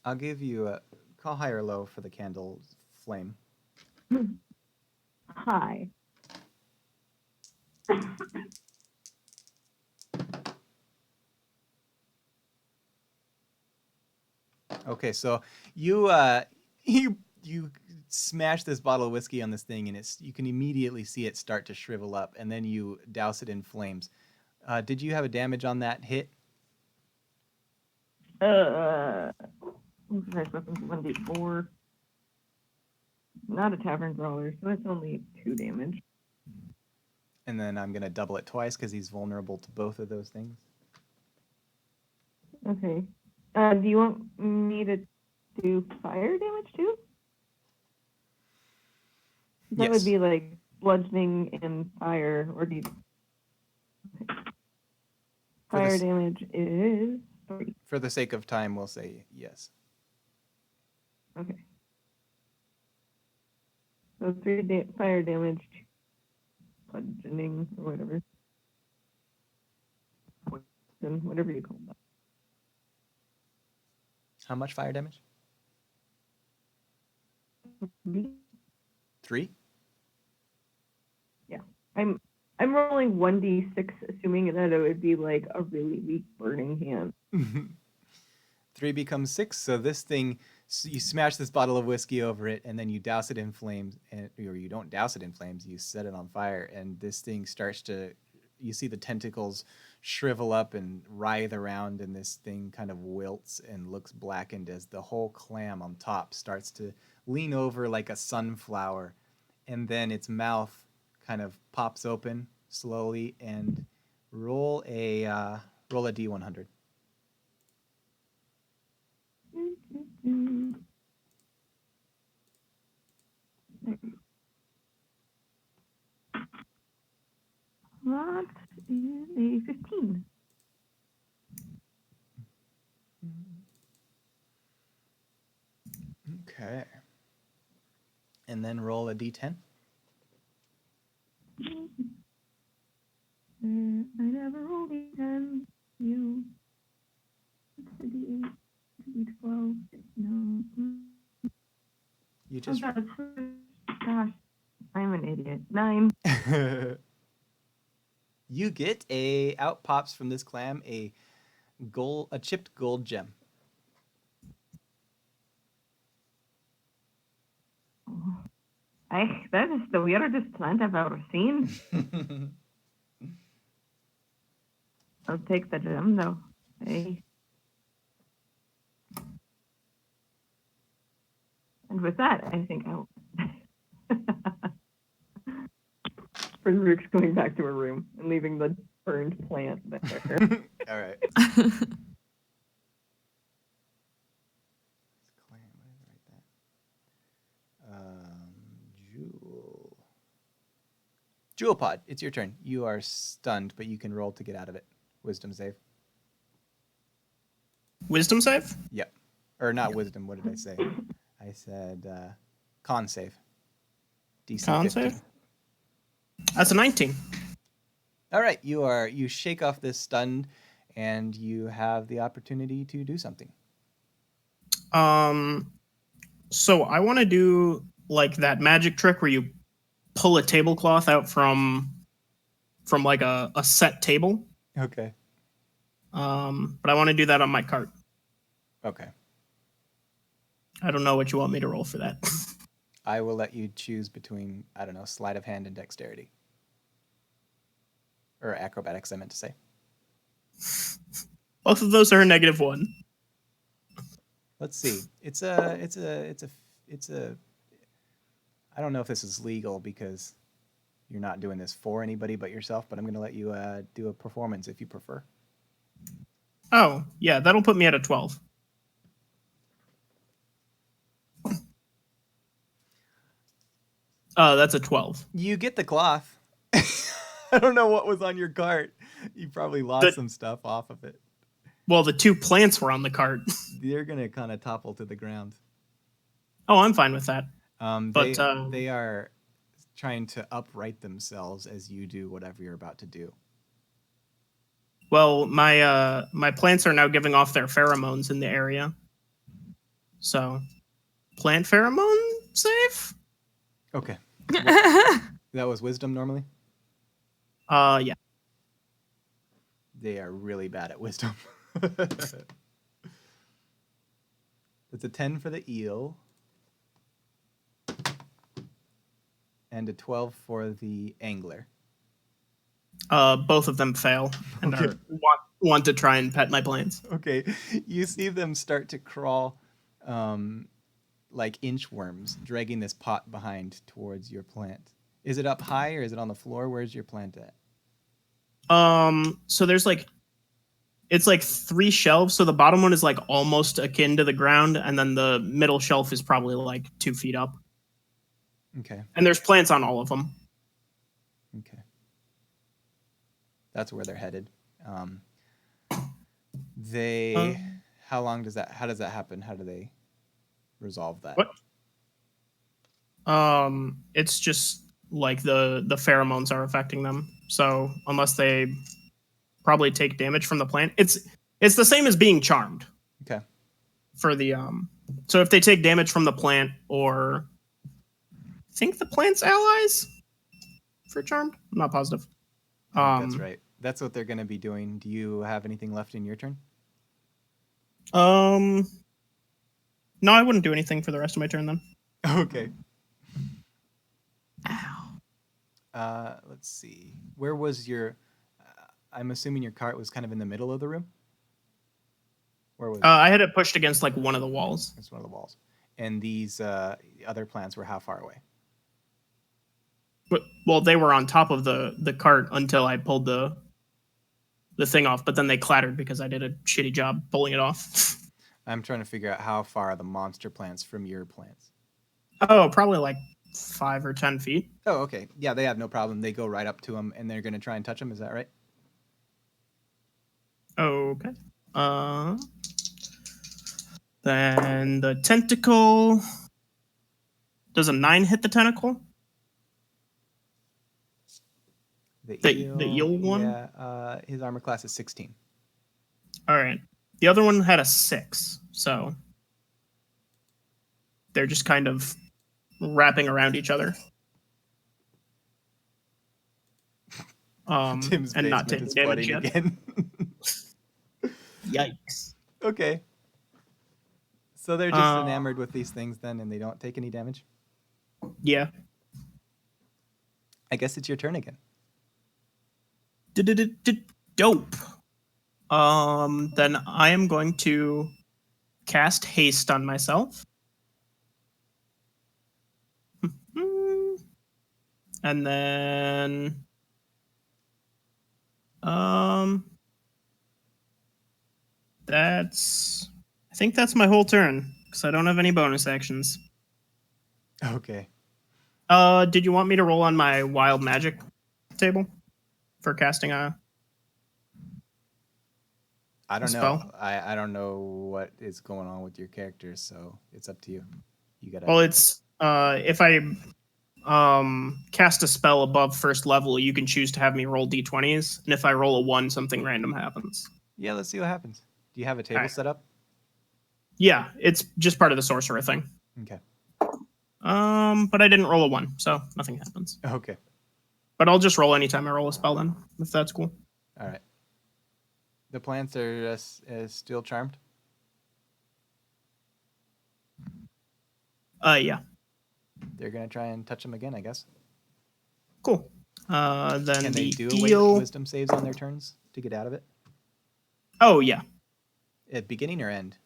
I'll give you a call high or low for the candle flame. Hi. Okay, so you you smash this bottle of whiskey on this thing, and you can immediately see it start to shrivel up, and then you douse it in flames. Did you have a damage on that hit? Improvised weapons 1d4. not a tavern brawler, so it's only 2 damage. And then I'm going to double it twice because he's vulnerable to both of those things. Okay. Do you want me to do fire damage too? That Yes. would be like bludgeoning and fire, or do you... Okay. Fire damage is 3. For the sake of time, we'll say yes. Okay. So 3 fire damage, bludgeoning, or whatever. Poison, whatever you call that. How much fire damage? 3? 3? Yeah. I'm rolling 1d6, assuming that it would be like a really weak burning hand. 3 becomes 6, so this thing, you smash this bottle of whiskey over it, and then you douse it in flames, or you don't douse it in flames, you set it on fire, and this thing starts to, you see the tentacles shrivel up and writhe around, and this thing kind of wilts and looks blackened as the whole clam on top starts to lean over like a sunflower, and then its mouth kind of pops open slowly, and roll a D100. That is a 15. Okay. And then roll a D10. I never rolled a 10. You. It's a D8, D12. No. You just Gosh, I'm an idiot. 9. you get out pops from this clam a chipped gold gem. That is the weirdest plant I've ever seen. I'll take the gem though. Hey. And with that, I think I'll. Rook's going back to her room and leaving the burned plant there. All right. Jewel Pod, it's your turn. You are stunned, but you can roll to get out of it. Wisdom save. Wisdom save? Yep. Or not wisdom, what did I say? I said con save. DC Con 15. save? That's a 19. All right, you shake off this stun, and you have the opportunity to do something. So I want to do like that magic trick where you pull a tablecloth out from like a set table. Okay. But I want to do that on my cart. Okay. I don't know what you want me to roll for that. I will let you choose between, I don't know, sleight of hand and dexterity. Or acrobatics, I meant to say. Both of those are a -1. Let's see. It's a I don't know if this is legal because you're not doing this for anybody but yourself, but I'm going to let you do a performance if you prefer. Oh, yeah, that'll put me at a 12. That's a 12. You get the cloth. I don't know what was on your cart. You probably lost some stuff off of it. Well, the 2 plants were on the cart. They're going to kind of topple to the ground. Oh, I'm fine with that. They are trying to upright themselves as you do whatever you're about to do. Well, my plants are now giving off their pheromones in the area. So, plant pheromone save? Okay. That was wisdom normally? Yeah. They are really bad at wisdom. It's a 10 for the eel. And a 12 for the angler. Both of them fail and Okay. want to try and pet my plants. Okay. You see them start to crawl like inchworms dragging this pot behind towards your plant. Is it up high or is it on the floor? Where's your plant at? So there's like it's like 3 shelves. So the bottom one is like almost akin to the ground, and then the middle shelf is probably like 2 feet up. Okay. And there's plants on all of them. Okay. That's where they're headed. How does that happen? How do they resolve that? What? It's just like the pheromones are affecting them. So unless they probably take damage from the plant, it's the same as being charmed. Okay. For the so if they take damage from the plant, or I think the plant's allies for charmed, I'm not positive. I think that's right. That's what they're going to be doing. Do you have anything left in your turn? No, I wouldn't do anything for the rest of my turn then. Okay. Ow. Let's see. Where was your? I'm assuming your cart was kind of in the middle of the room. Where was it? I had it pushed against like one of the walls. It's one of the walls. And these other plants were how far away? But, well, they were on top of the cart until I pulled the thing off, but then they clattered because I did a shitty job pulling it off. I'm trying to figure out how far are the monster plants from your plants. Oh, probably like 5 or 10 feet. Oh, okay. Yeah, they have no problem. They go right up to them, and they're going to try and touch them. Is that right? Okay. Then the tentacle. Does a 9 hit the tentacle? The eel one? Yeah, his armor class is 16. All right. The other one had a 6, so they're just kind of wrapping around each other. Tim's And not basement taking is damage flooding yet. again. Yikes. So they're just enamored with these things then, and they don't take any damage? Yeah. I guess it's your turn again. Dope. Then I am going to cast haste on myself. And then I think that's my whole turn because I don't have any bonus actions. Okay. Did you want me to roll on my wild magic table for casting a I don't know. spell? I don't know what is going on with your characters, so it's up to you. You gotta. Well, it's if I cast a spell above first level, you can choose to have me roll d20s, and if I roll a 1, something random happens. Yeah, let's see what happens. Do you have a table Alright. set up? Yeah, it's just part of the sorcerer thing. Okay. But I didn't roll a 1, so nothing happens. Okay. But I'll just roll anytime I roll a spell then, if that's cool. All right. The plants are still charmed. Yeah. They're gonna try and touch them again, I guess. Cool. Then Can they the do eel. wisdom saves on their turns to get out of it? Oh yeah. At beginning or end?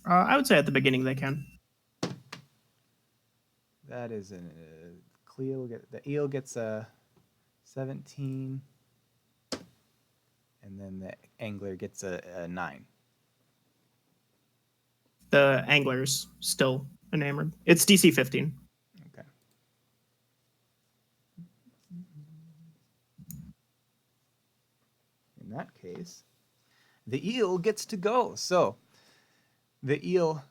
I would say at the beginning they can. That is a the eel gets a 17, and then the angler gets a 9. The angler's still enamored. It's DC 15. Okay. In that case, the eel gets to go. So, the eel,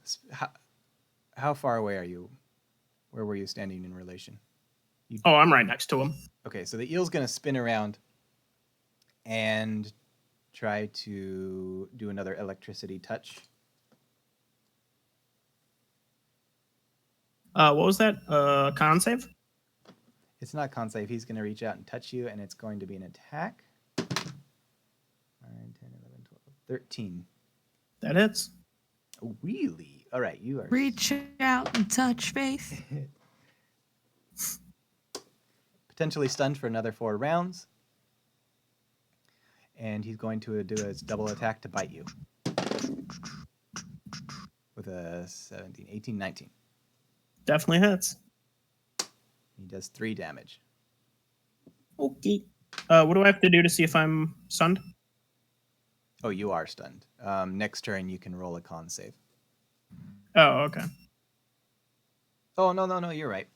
how far away are you? Where were you standing in relation? Oh, I'm right next to him. Okay, so the eel's going to spin around and try to do another electricity touch. What was that? Con save? It's not con save. He's going to reach out and touch you, and it's going to be an attack. 9, 10, 11, 12, 13. That hits. Oh, really? All right, you are... Reach out and touch faith. potentially stunned for another 4 rounds. And he's going to do his double attack to bite you. with a 17, 18, 19. Definitely hits. He does 3 damage. Okay. What do I have to do to see if I'm stunned? Oh, you are stunned. Next turn, you can roll a con save. Oh, okay. Oh, no, you're right.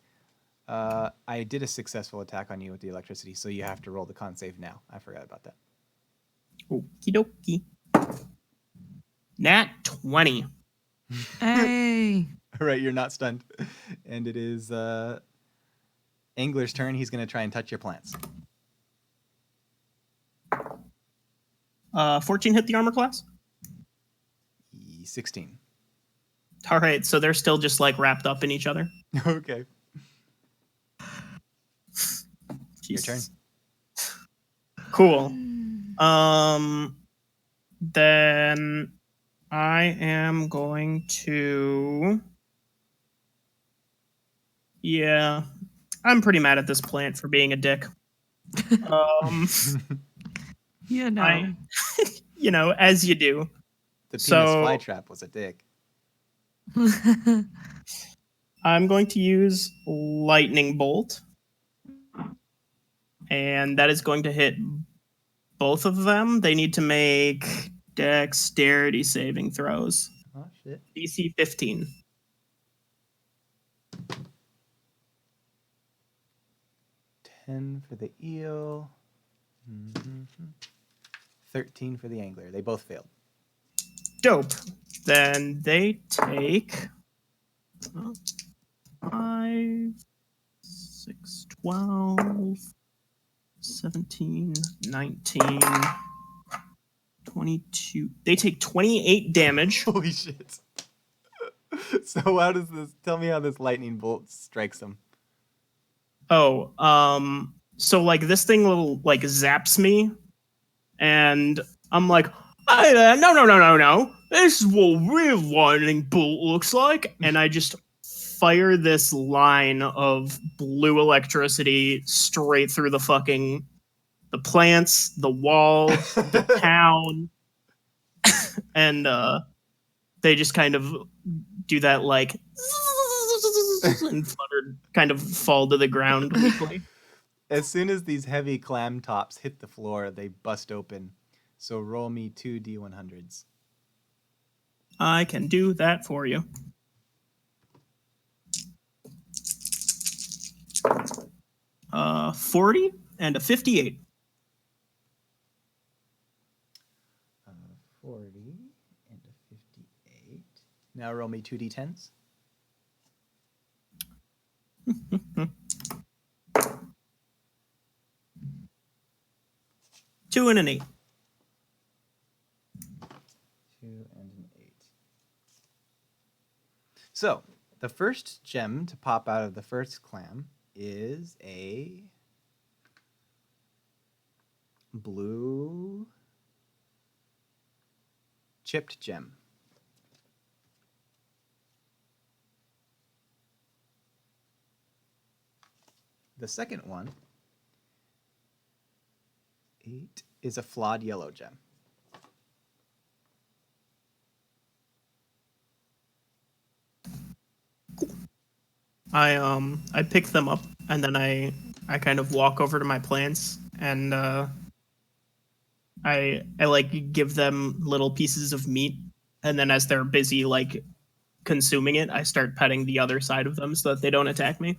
I did a successful attack on you with the electricity, so you have to roll the con save now. I forgot about that. Okie dokie. Nat 20. Hey. All right, you're not stunned. And it is Angler's turn. He's going to try and touch your plants. 14 hit the armor class? 16. All right, so they're still just like wrapped up in each other. Okay. Your turn. Jesus. Cool. Then I am going to. Yeah, I'm pretty mad at this plant for being a dick. You know. As you do. The penis So- flytrap was a dick. I'm going to use lightning bolt, and that is going to hit both of them. They need to make dexterity saving throws. Oh, shit. DC 15. $10 for the eel. 13 for the angler. They both failed. Dope. Then they take 5, 6, 12, 17, 19, 22. They take 28 damage. Holy shit. So how does this... Tell me how this lightning bolt strikes them. Oh, so like this thing will like zaps me, and I'm like, no. This is what real lightning bolt looks like, and I just fire this line of blue electricity straight through the plants, the wall, the town, and they just kind of do that like and kind of fall to the ground weakly. As soon as these heavy clam tops hit the floor, they bust open. So roll me 2 D100s. I can do that for you. Uh, 40 and a 58. 40 and a 58. Now roll me 2 D10s. 2 and an 8. 2 and an 8. So, the first gem to pop out of the first clam is a blue chipped gem. The second one, 8, is a flawed yellow gem. I pick them up and then I kind of walk over to my plants and I like give them little pieces of meat, and then as they're busy like consuming it, I start petting the other side of them so that they don't attack me.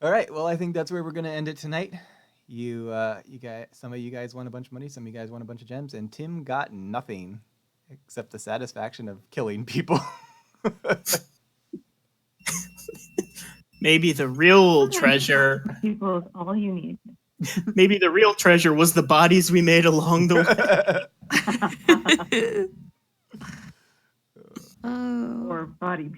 All right. Well, I think that's where we're going to end it tonight. You guys, some of you guys won a bunch of money, some of you guys won a bunch of gems, and Tim got nothing except the satisfaction of killing people. Maybe the real treasure. People is all you need. Maybe the real treasure was the bodies we made along the way. Oh. Or body